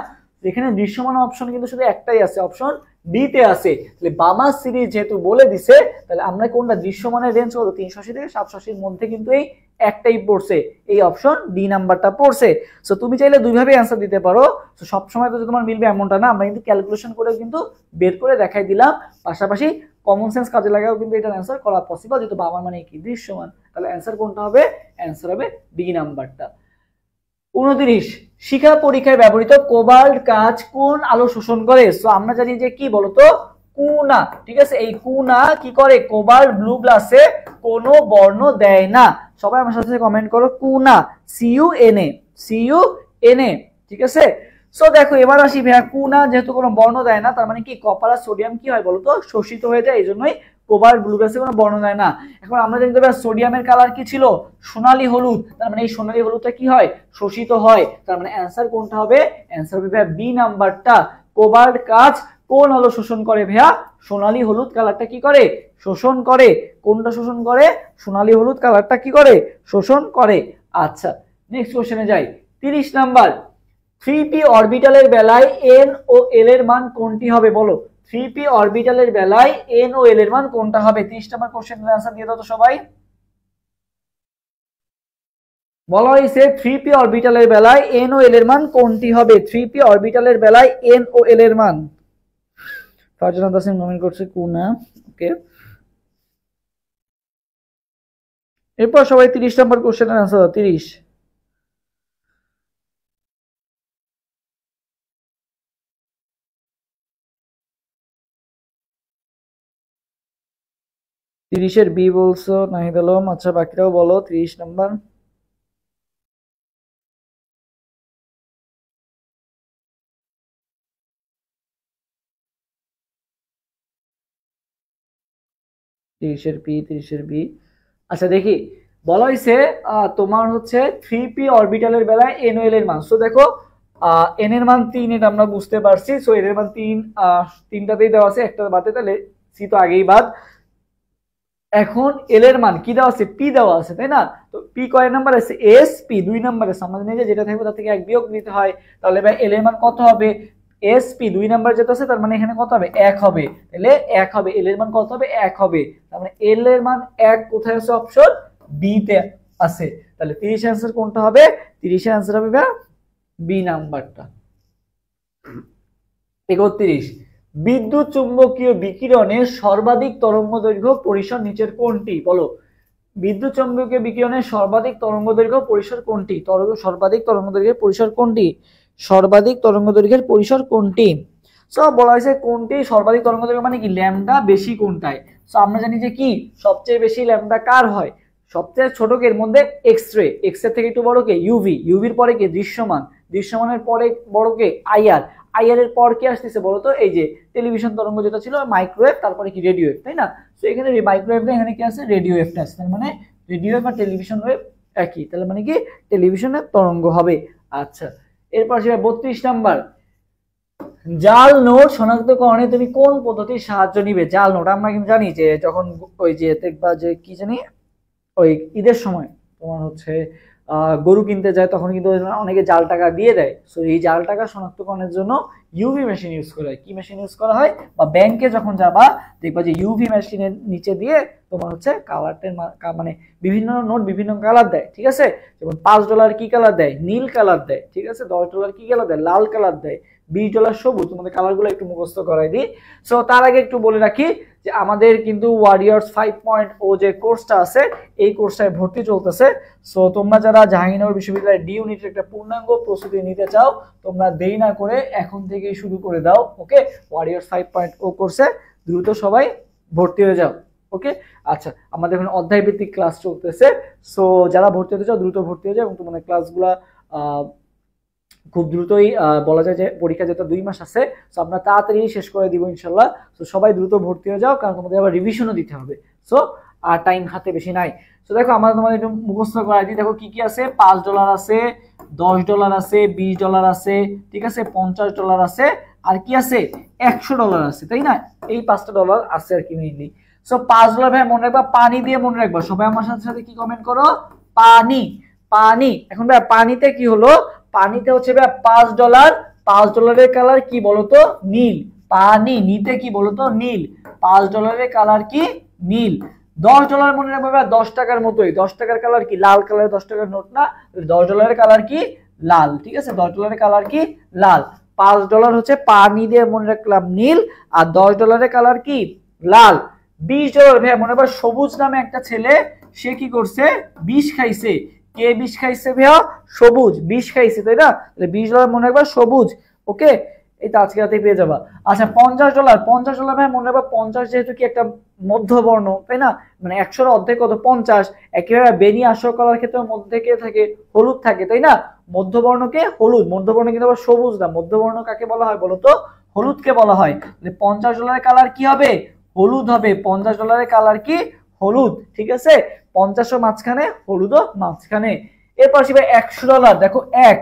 এখানে দৃশ্যমান অপশন কিন্তু শুধু একটাই আছে, অপশন ডি তে আছে। তাহলে বামা সিরিজ যেহেতু বলে দিছে, তাহলে আমরা কোনটা দৃশ্যমানের রেঞ্জ কত? 380 থেকে 780 এর মধ্যে কিন্তু এই একটাই পড়ছে, এই অপশন ডি নাম্বারটা পড়ছে। সো তুমি চাইলে দুইভাবে অ্যান্সার দিতে পারো। সো সব সময় তো তোমার মিলবে এমনটা না, আমরা কিন্তু ক্যালকুলেশন করে কিন্তু বের করে দেখাই দিলাম, পাশাপাশি কমন সেন্স কাজে লাগাও কিন্তু এটার অ্যান্সার করা পসিবল, যেহেতু বাবার মানে কি দৃশ্যমান। তাহলে অ্যান্সার কোনটা হবে? অ্যান্সার হবে ডি নাম্বারটা। 29, শিখা পরীক্ষায় ব্যবহৃত কোবাল্ট কাঁচ কোন আলো শোষণ করে? সো আমরা জানি যে কি বলতো কুনা, ঠিক আছে। এই কুনা কি করে? কোবাল্ট ব্লু গ্লাসে কোনো বর্ণ দেয় না। সবাই আমার সাথে কমেন্ট করো কুনা, CUNA, CUNA, ঠিক আছে। সো দেখো এবার আসি ভাইয়া, কুনা যেহেতু কোনো বর্ণ দেয় না, তার মানে কি কপার আর সোডিয়াম কি হয় বলতো শোষিত হয়ে যায়, এই জন্যই কোবাল্ট ব্লু গ্লাসে কোনো বর্ণ দেয় না। এখন আমরা জানি তবে সোডিয়ামের কালার কি ছিল? সোনালী হলুদ, তার মানে এই সোনালী হলুদটা কি হয়? শোষিত হয়। তার মানে অ্যান্সার কোনটা হবে? অ্যান্সার হবে ভাইয়া বি নাম্বারটা। কোবাল্ট কাঁচ কোন আলো শোষণ করে ভাইয়া? সোনালী হলুদ কালারটা কি করে? শোষণ করে। কোনটা শোষণ করে? সোনালী হলুদ কালারটা কি করে? শোষণ করে। আচ্ছা নেক্সট কোশ্চেনে যাই। 30 নাম্বার, 3p অরবিটালের বেলায় n ও l এর মান কোনটি হবে বলো? 3p অরবিটালের বেলায় n ও l এর মান কোনটা হবে? 30 নাম্বার কোশ্চেনের आंसर দিয়ে দাও তো সবাই। বলা হয়েছে 3p অরবিটালের বেলায় n ও l এর মান কোনটি হবে? 3p অরবিটালের বেলায় n ও l এর মান। ফারজানা তাসনিম কমেন্ট করছে কুনা। ওকে, এরপর সবাই 30 নাম্বার কোশ্চেনের आंसर দাও। 30 30-এর বি বলছো নাহিদ আলম। আচ্ছা বাকিরাও বলো 30 নাম্বার। তিরিশের পি, 30-এর বি। আচ্ছা দেখি, বলা হয়েছে তোমার হচ্ছে 3p অরবিটালের বেলায় n ও l এর মান। সো দেখো n এর মান 3, এটা আমরা বুঝতে পারছি। সো এর মান 3, তিনটাতেই দেওয়া আছে, একটা বাদে, তাহলে সি তো আগেই বাদ। এখন এল এর মান কি দেওয়া আছে? পি দেওয়া আছে, তাই না? তো পি কয় নাম্বার আছে? এস পি 2 নাম্বার আছে। আমরা জানি যে যেটা থাকবে তার থেকে 1 বিয়োগ নিতে হয়। তাহলে ভাই এল এর মান কত হবে? এসপি 2 নাম্বার যেটা আছে তার মানে এখানে কত হবে 1 হবে, তাহলে 1 হবে, এল এর মান কত হবে 1 হবে, তার মানে এল এর মান 1 কোথায় আছে অপশন বি তে আছে, তাহলে 30 आंसर কোনটা হবে 30 এর आंसर হবে বি নাম্বারটা। 31 বিদ্যুৎ চুম্বকীয় বিকিরণের সর্বাধিক তরঙ্গদৈর্ঘ্য পরিসর নিচের কোনটি বলো, বিদ্যুৎ চুম্বকীয় বিকিরণের সর্বাধিক তরঙ্গদৈর্ঘ্য পরিসর কোনটি, সর্বাধিক তরঙ্গদৈর্ঘ্যের পরিসর কোনটি, সর্বাধিক তরঙ্গদৈর্ঘ্যের পরিসর কোনটি, সো বলা হয়েছে কোনটি সর্বাধিক তরঙ্গদৈর্ঘ্য মানে কি ল্যামডা বেশি কোনটায়, সো আমরা জানি যে কি সবচেয়ে বেশি ল্যামডা কার হয়, সবচেয়ে ছোট কে এর মধ্যে এক্স রে, এক্স এর থেকে একটু বড় কে ইউভি, ইউভির পরে কে দৃশ্যমান, দৃশ্যমানের পরে বড় কে আইআর, আইআর এর পর কি আসতেছে বলতো এই যে টেলিভিশন তরঙ্গ যেটা ছিল মাইক্রোওয়েভ, তারপরে কি রেডিও ওয়েভ, তাই না, তো এখানে মাইক্রোওয়েভ না এখানে কি আছে রেডিও ওয়েভটা আছে, তার মানে রেডিও ওয়েভ আর টেলিভিশন ওয়েভ একই, তাহলে মানে কি টেলিভিশনের তরঙ্গ হবে। আচ্ছা এরপর আসবে 32 নাম্বার, জাল নোট শনাক্তকরণে তুমি কোন পদ্ধতির সাহায্য নিবে, জাল নোট আমরা কিন্তু জানি যে যখন ওই যে দেখবা যে কি জানি ওই ঈদের সময় তোমার হচ্ছে গরু কিনতে যায় তখন কিন্তু অনেকে জাল টাকা দিয়ে দেয়, সো এই জাল টাকা শনাক্তকরণের জন্য ইউভি মেশিন ইউজ করা হয়, কি মেশিন ইউজ করা হয়, বা ব্যাংকে যখন যাবা দেখবা যে ইউভি মেশিনের নিচে দিয়ে তোমার হচ্ছে কালারটের মানে বিভিন্ন নোট বিভিন্ন কালার দেয়, ঠিক আছে, যেমন $5 কি কালার দেয় নীল কালার দেয়, ঠিক আছে, $10 কি কালার দেয় লাল কালার দেয়, $20 সবুজ, তোমাদের কালারগুলো একটু মুখস্থ করাই দিই। সো তার আগে একটু বলে রাখি যে আমাদের কিন্তু ওয়ারিয়র্স 5.0 যে কোর্সটা আছে এই কোর্সটায় ভর্তি চলতেছে, সো তোমরা যারা জাহাঙ্গীরনগর বিশ্ববিদ্যালয়ের ডি ইউনিটের একটা পূর্ণাঙ্গ প্রস্তুতি নিতে চাও তোমরা দেরি না করে এখন থেকেই শুরু করে দাও, ওকে, ওয়ারিয়র্স 5.0 কোর্সে দ্রুত সবাই ভর্তি হয়ে যাও, ওকে। আচ্ছা আমাদের এখন অধ্যায় ভিত্তিক ক্লাস চলতেছে, সো যারা ভর্তি হতে চাও দ্রুত ভর্তি হয়ে যাও এবং তোমাদের ক্লাসগুলা খুব দ্রুতই বলা যায় যে পরীক্ষা যেটা 2 মাস আছে, সো আমরা তাড়াতাড়ি শেষ করে দিব ইনশাল্লাহ, সো সবাই দ্রুত ভর্তি হয়ে যাও কারণ তোমাদের আবার রিভিশনও দিতে হবে, সো আর টাইম হাতে বেশি নাই। সো দেখো আমরা তোমাদের একটু মুখস্থ করাই দিই, দেখো কি কি আছে, $5 আছে, $10 আছে, $20 আছে, ঠিক আছে, $50 আছে, আর কি আছে $100 আছে, তাই না, এই 5টা ডলার আছে আর কি মেইনলি। সো $5 ভাই মনে রাখবা, পানি দিয়ে মনে রাখবা, সবাই আমার সাথে সাথে কি কমেন্ট করো, পানি, পানি। এখন ভাই পানিতে কি হলো, পানিতে হচ্ছে ভাই $5, $5 কালার কি বলতো নীল, পানি নিতে কি বলতো নীল, $5 কালার কি নীল, $10 মনে রাখবে ভাই 10 টাকার মতোই, 10 টাকার কালার কি লাল কালার, 10 টাকার নোট না, $10 কালার কি লাল, ঠিক আছে, $10 কালার কি লাল, $5 হচ্ছে পানি দিয়ে মনে রাখলাম নীল, আর $10 কালার কি লাল। $20 ভাই মনে রাখবা সবুজ নামে একটা ছেলে সে কি করছে বিষ খাইছে, কে বিষ খাইছে ভাইয়া সবুজ বিষ খাইছে, তাই না, তাহলে $20 মনে রাখবা সবুজ, ওকে, এই তো আজকে রাতে পেয়ে যাবা। আচ্ছা $50 ভাই মনে রাখবা 50 যেহেতু কি একটা মধ্যবর্ণ, তাই না, মানে 100 অর্ধেক কত 50, একইভাবে বেনি আসর করার ক্ষেত্রে মধ্যে কে থাকে হলুদ থাকে, তাই না, মধ্যবর্ণকে হলুদ, মধ্যবর্ণ কিন্তু আবার সবুজ না, মধ্যবর্ণ কাকে বলা হয় বলতো হলুদকে বলা হয়, তাহলে $50 কালার কি হবে হলুদ হবে, $50 কালার কি হলুদ, ঠিক আছে, 50ও মাঝখানে হলুদও মাঝখানে। এরপর আসবে $100, দেখো এক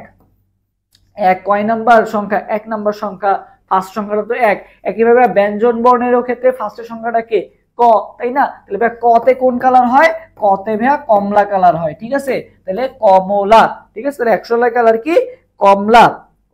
এক কয় নাম্বার সংখ্যা, 1 নাম্বার সংখ্যা, ফার্স্ট সংখ্যাটা তো 1, একইভাবে ব্যঞ্জন বর্ণেরও ক্ষেত্রে ফার্স্টের সংখ্যাটা কে ক, তাই না, তাহলে ভাই কতে কোন কালার হয়, কতে ভাইয়া কমলা কালার হয়, ঠিক আছে, তাহলে কমলা, ঠিক আছে, তাহলে $100 কালার কি কমলা,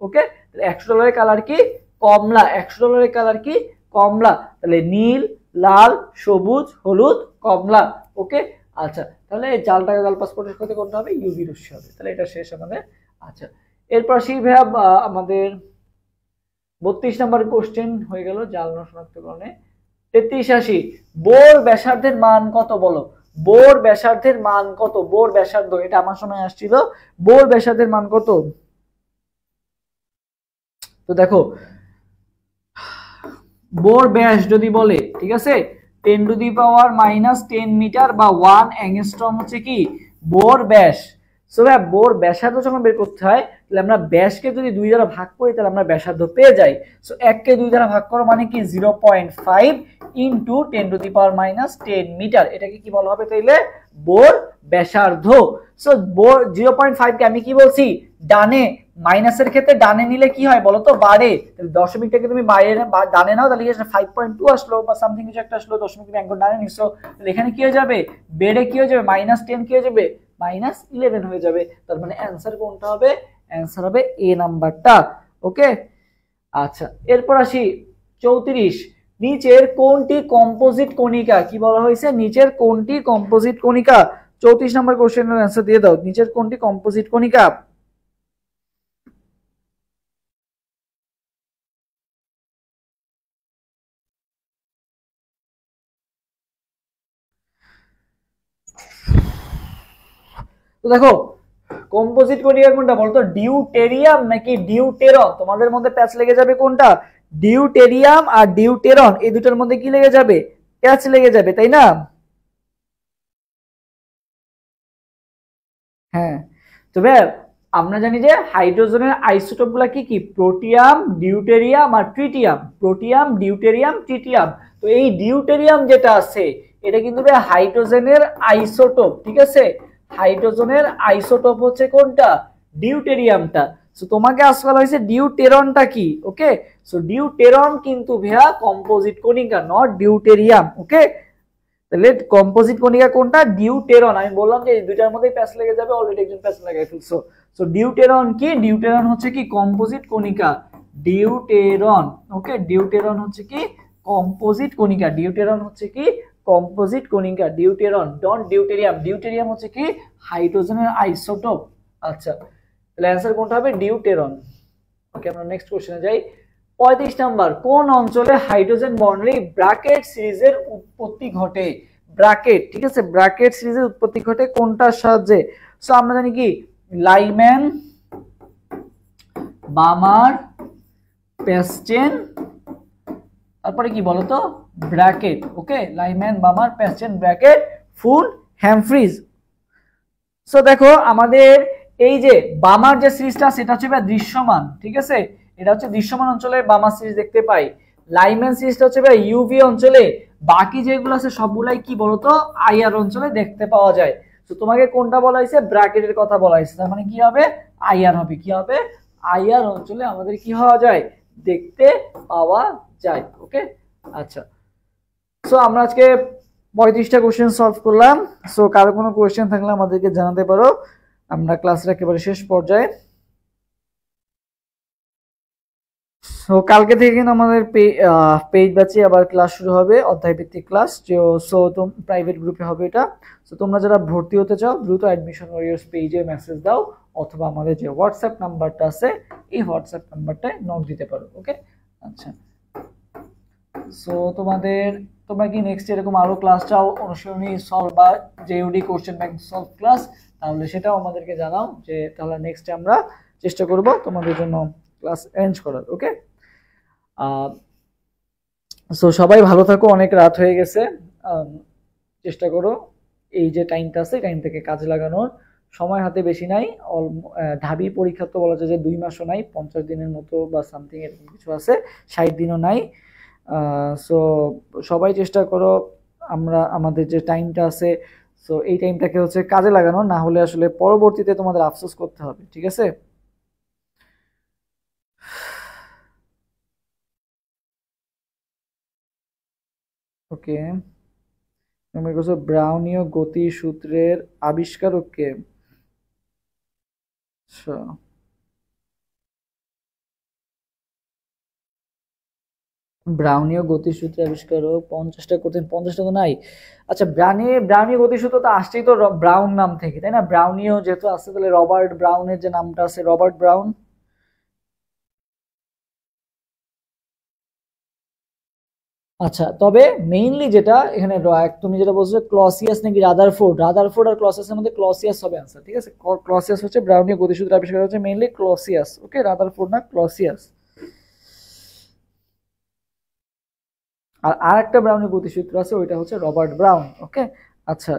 ওকে, তাহলে $100 কালার কি কমলা, $100 কালার কি কমলা, তাহলে নীল লাল সবুজ হলুদ কমলা, ওকে। আচ্ছা তাহলে জাল টাকা জাল পাসপোর্টের সাথে কোনটা হবে ইউভি রশ্মি হবে, তাহলে এটা শেষ আমাদের। আচ্ছা এরপর সেই ভাইয়া আমাদের 32 নাম্বার কোশ্চেন হয়ে গেল জাল নোট শনাক্তকরণে। 33-80 বোর ব্যাসার্ধের মান কত বলো, বোর ব্যাসার্ধের মান কত, বোর ব্যাসার্ধ এটা আমার সময় আসছিল, বোর ব্যাসার্ধের মান কত, তো দেখো বোর ব্যাস যদি বলে, ঠিক আছে, 10⁻⁻10 মিটার বা 1 অ্যাংস্ট্রম হচ্ছে কি বোর ব্যাস। সো ভাই বোর ব্যাসার্ধ যখন বের করতে হয় তাহলে আমরা ব্যাসকে যদি 2 দ্বারা ভাগ করি তাহলে আমরা ব্যাসার্ধ পেয়ে যাই, সো 1 কে 2 দ্বারা ভাগ করো মানে কি 0.5 ইনটু 10⁻10 মিটার, এটাকে কি বলা হবে তাইলে বোর ব্যাসার্ধ। সো বোর 0.5 কে আমি কি বলছি ডানে, মাইনাসের ক্ষেত্রে ডানে নিলে কি হয় বলো তো বাড়ে, তাহলে দশমিকটাকে তুমি বাইরে ডানে নাও তাহলে 5.2 আসলো বা সামথিং কিছু একটা আসলো, দশমিক তুমি একদম ডানে নিছো, তাহলে এখানে কি হয়ে যাবে বেড়ে কি হয়ে যাবে -10 কি হয়ে যাবে -11 হয়ে যাবে, তার মানে অ্যানসার কোনটা হবে, অ্যানসার হবে এ নাম্বারটা, ওকে। আচ্ছা, এরপর আসি 34, নিচের কোনটি কম্পোজিট কণিকা? কি বলা হয়েছে? নিচের কোনটি কম্পোজিট কণিকা? 34 নম্বর কোশ্চেনের অ্যান্সার দিয়ে দাও, নিচের কোনটি কম্পোজিট কণিকা? তো দেখো, কম্পোজিট কণিকা কোনটা বলতো? ডিউটেরিয়াম নাকি ডিউটেরন? তোমাদের মধ্যে প্যাচ লেগে যাবে কোনটা? ডিউটেরিয়াম আর ডিউটেরন, এই দুটোর মধ্যে কি লেগে যাবে? প্যাচ লেগে যাবে, তাই না? হ্যাঁ, তবে আমরা জানি যে হাইড্রোজেনের আইসোটোপ গুলা কি কি? প্রোটিয়াম, ডিউটেরিয়াম আর ট্রিটিয়াম। Protium, deuterium, tritium. তো এই ডিউটেরিয়াম যেটা আছে এটা কিন্তু হাইড্রোজেনের আইসোটোপ, ঠিক আছে? হাইড্রোজেনের আইসোটোপ হচ্ছে কোনটা? ডিউটেরিয়ামটা। সো তোমাকে আসলে হয়েছে ডিউটেরনটা কি, ওকে? সো ডিউটেরন কিন্তু ভাইয়া কম্পোজিট কণিকা, নট ডিউটেরিয়াম, ওকে? তাহলে কম্পোজিট কণিকা কোনটা? ডিউটেরন। আমি বললাম যে এই দুইটার মধ্যেই প্যাচ লেগে যাবে, অলরেডি একজন প্যাচ লাগাই ফেলছো। সো ডিউটেরন কি? ডিউটেরন হচ্ছে কি কম্পোজিট কণিকা, ডিউটেরন, ওকে? ডিউটেরন হচ্ছে কি কম্পোজিট কণিকা, ডিউটেরন হচ্ছে কি কম্পোজিট কণিকা, ডিউটেরন, ডট ডিউটেরিয়াম। ডিউটেরিয়াম হচ্ছে কি হাইড্রোজেনের আইসোটোপ। আচ্ছা, তাহলে অ্যান্সার কোনটা হবে? ডিউটেরন। ওকে, আমরা নেক্সট কোশ্চেনে যাই। 35 নাম্বার, কোন অঞ্চলে হাইড্রোজেন বন্ডে ব্র্যাকেট সিরিজের উৎপত্তি ঘটে? ব্র্যাকেট, ঠিক আছে, ব্র্যাকেট সিরিজের উৎপত্তি ঘটে কোনটার সাহায্যে? সো আমরা জানি কি লাইম্যান, বামার, প্যাস্টেন, তারপরে কি বলতো? ব্র্যাকেট, ওকে? লাইম্যান, বামার, প্যাস্টেন, ব্র্যাকেট, ফুল, হ্যামফ্রিজ। সো দেখো আমাদের এই যে বামার যে সিরিজটা সেটা হচ্ছে দৃশ্যমান, ঠিক আছে? এটা হচ্ছে দৃশ্যমান অঞ্চলে বামার সিরিজ দেখতে পাই। লাইম্যান সিরিজটা হচ্ছে ইউভি অঞ্চলে, বাকি যেগুলো আছে সবগুলাই কি বলতো আইআর অঞ্চলে দেখতে পাওয়া যায়। তো তোমাকে কোনটা বলা হয়েছে? ব্র্যাকেটের কথা বলা হয়েছে, তার মানে কি হবে? আইআর হবে। কি হবে? আইআর অঞ্চলে আমাদের কি হওয়া যায়? দেখতে পাওয়া যায়, ওকে? আচ্ছা, সো আমরা আজকে 35টা কোশ্চেন সলভ করলাম। সো কারো কোনো কোশ্চেন থাকলে আমাদেরকে জানাতে পারো, আমরা ক্লাসের একেবারে শেষ পর্যায়ে। সো কালকে থেকে কিন্তু আমাদের পেইড ব্যাচে আবার ক্লাস শুরু হবে, অধ্যায় ভিত্তিক ক্লাস। সো প্রাইভেট গ্রুপে হবে এটা। সো তোমরা যারা ভর্তি হতে চাও দ্রুত অ্যাডমিশন ওয়ারিয়র্স পেজে মেসেজ দাও, অথবা আমাদের যে হোয়াটসঅ্যাপ নাম্বারটা আছে এই হোয়াটসঅ্যাপ নাম্বারটায় নক দিতে পারো, ওকে? আচ্ছা, সো তোমরা কি নেক্সট এরকম আরো ক্লাস চাও, অনুশীলনী সলভ বা জেইউডি কোশ্চেন ব্যাংক সলভ ক্লাস? তাহলে সেটাও আমাদেরকে জানাও, যে তাহলে নেক্সট আমরা চেষ্টা করব তোমাদের জন্য ক্লাস অ্যারেঞ্জ করার, ওকে? সো সবাই ভালো থাকো, অনেক রাত হয়ে গেছে। চেষ্টা করো এই যে টাইমটা আছে টাইম থেকে কাজে লাগানোর। সময় হাতে বেশি নাই, ঢাবি পরীক্ষা তো বলা যায় যে 2 মাসও নাই, 50 দিনের মতো বা সামথিং এরকম কিছু আছে, 60 দিনও নাই। সো সবাই চেষ্টা করো আমরা আমাদের যে টাইমটা আছে সো এই টাইমটাকে হচ্ছে কাজে লাগানো, না হলে আসলে পরবর্তীতে তোমাদের আফসোস করতে হবে, ঠিক আছে? ওকে, তুমি বলছো ব্রাউনীয় গতিসূত্রের আবিষ্কারক কে? আচ্ছা, ব্রাউনীয় গতিসূত্রের আবিষ্কারক 50টা করতেন, 50টা তো নাই। আচ্ছা, ব্রাউনীয় গতিসূত্র তো আসছেই তো ব্রাউন নাম থেকে, তাই না? ব্রাউনীয় যেহেতু আসছে তাহলে রবার্ট ব্রাউনের যে নামটা আছে, রবার্ট ব্রাউন। আচ্ছা, তবে মেইনলি যেটা এখানে তুমি যেটা বলছো ক্লসিয়াস নাকি রাদারফোর্ড, রাদারফোর্ড আর ক্লসিয়াসের মধ্যে ক্লসিয়াস হবে आंसर, ঠিক আছে? ক্লসিয়াস হচ্ছে ব্রাউনীয় গতিসূত্র আবিষ্কার হচ্ছে মেইনলি ক্লসিয়াস, ওকে? রাদারফোর্ড না, ক্লসিয়াস। আর আরেকটা ব্রাউনীয় গতিসূত্র আছে, ওইটা হচ্ছে রবার্ট ব্রাউন, ওকে? আচ্ছা,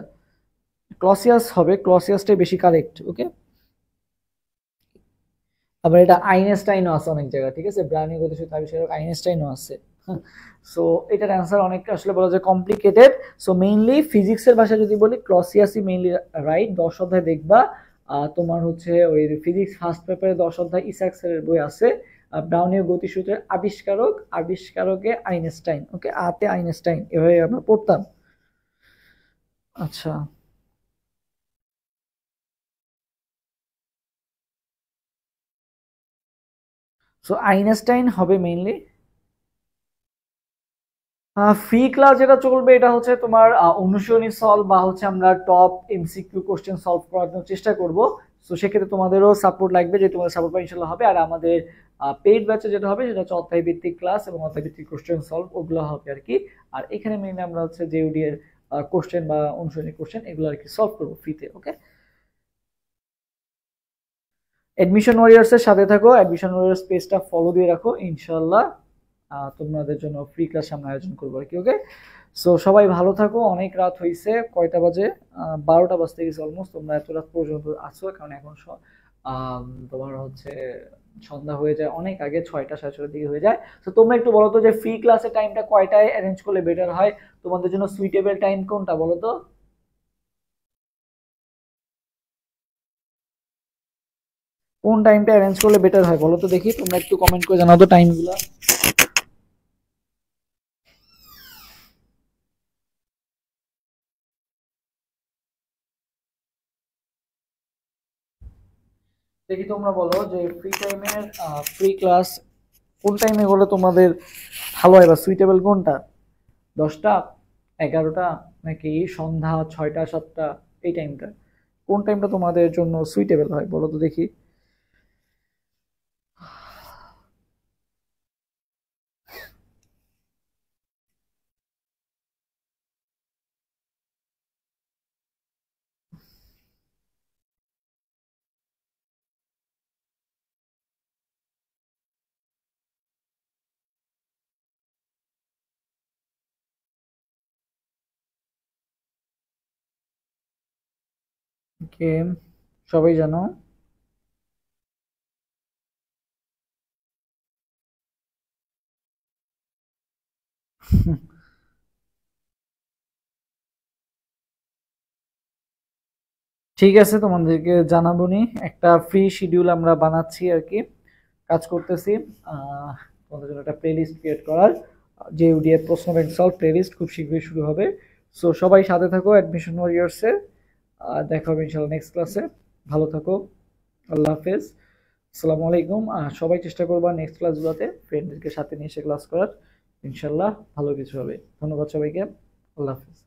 ক্লসিয়াস হবে, ক্লসিয়াসটাই বেশি কারেক্ট, ওকে? আবার এটা আইনস্টাইনও আছে অনেক জায়গায়, ঠিক আছে? ব্রাউনীয় গতিসূত্র আবিষ্কারক আইনস্টাইনও আছে। সো এটার অ্যান্সার অনেকটা আসলে বলা যায় কমপ্লিকেটেড। সো মেইনলি ফিজিক্সের ভাষায় যদি বলি ক্লসিয়াসই মেইনলি রাইট। 10 অধ্যায় দেখবা, তোমার হচ্ছে ওই ফিজিক্স ফার্স্ট পেপারে 10 অধ্যায় ইসাক স্যারের বই আছে, ব্রাউনীয় গতিসূত্রের আবিষ্কারকে আইনস্টাইন, ওকে? আতে আইনস্টাইন, এভাবে আমরা পড়তাম। আচ্ছা, সো আইনস্টাইন হবে মেইনলি। ফ্রি ক্লাস যেটা চলবে এটা হচ্ছে তোমার অনুশীলনী সলভ বা হচ্ছে আমরা টপ এমসিকিউ কোশ্চেন সলভ করার জন্য চেষ্টা করব। তো সেক্ষেত্রে তোমাদেরও সাপোর্ট লাগবে, যে তোমাদের সাপোর্ট পাই ইনশাল্লাহ হবে। আর আমাদের পেইড ব্যাচে যেটা হবে সেটা হচ্ছে অধ্যায় ভিত্তিক ক্লাস এবং অধ্যায় ভিত্তিক কোশ্চেন সলভ, ওগুলো হবে আর কি। আর এখানে মেইনলি আমরা হচ্ছে জেইউডি এর কোশ্চেন বা অনুশীলনী কোশ্চেন এগুলো আর কি সলভ করবো ফ্রিতে। ওকে, অ্যাডমিশন ওয়ারিয়ার্স এর সাথে থাকো, অ্যাডমিশন ওয়ারিয়ার্স পেজটা ফলো দিয়ে রাখো, ইনশাল্লাহ তোমাদের জন্য ফ্রি ক্লাস সামনে আয়োজন করবো আর কি। ওকে, সো সবাই ভালো থাকো। অনেক রাত হয়েছে, কয়টা বাজে? 12টা বাজতে গেছে অলমোস্ট। তোমরা এত রাত পর্যন্ত আছো কারণ এখন তোমার হচ্ছে সন্ধ্যা হয়ে যায় অনেক আগে, 6টা 6:30 দিকে হয়ে যায়। তো তোমরা একটু বলো তো যে ফ্রি ক্লাসের টাইমটা কয়টায় অ্যারেঞ্জ করলে বেটার হয়, তোমাদের জন্য সুইটেবল টাইম কোনটা বলো তো? কোন টাইমটা অ্যারেঞ্জ করলে বেটার হয় বলো তো দেখি, তোমরা একটু কমেন্ট করে জানাও তো টাইমগুলো। দেখি তোমরা বলো যে ফ্রি টাইমের ফ্রি ক্লাস কোন টাইমে হলে তোমাদের ভালো হয় বা সুইটেবল কোনটা? 10টা, 11টা, নাকি সন্ধ্যা 6টা 7টা? এই টাইমটা কোন টাইমটা তোমাদের জন্য সুইটেবল হয় বলো তো দেখি। ওকে, সবাই জানো। ঠিক আছে, তোমাদেরকে জানাবো নি, একটা ফ্রি শিডিউল আমরা বানাচ্ছি আর কি, কাজ করতেছি তোমাদের জন্য একটা প্লেলিস্ট ক্রিয়েট করার, যে ইউডিএফ প্রশ্ন ব্যাংক সলভ প্লেলিস্ট খুব শীঘ্রই শুরু হবে। সো সবাই সাথে থাকো অ্যাডমিশন ওয়ারিয়ার্সে, দেখা হবে ইনশাল্লাহ নেক্সট ক্লাসে। ভালো থাকো, আল্লাহ হাফেজ, আসসালামু আলাইকুম। সবাই চেষ্টা করবা নেক্সট ক্লাসগুলোতে ফ্রেন্ডদেরকে সাথে নিয়ে এসে ক্লাস করার, ইনশাল্লাহ ভালো কিছু হবে। ধন্যবাদ সবাইকে, আল্লাহ হাফেজ।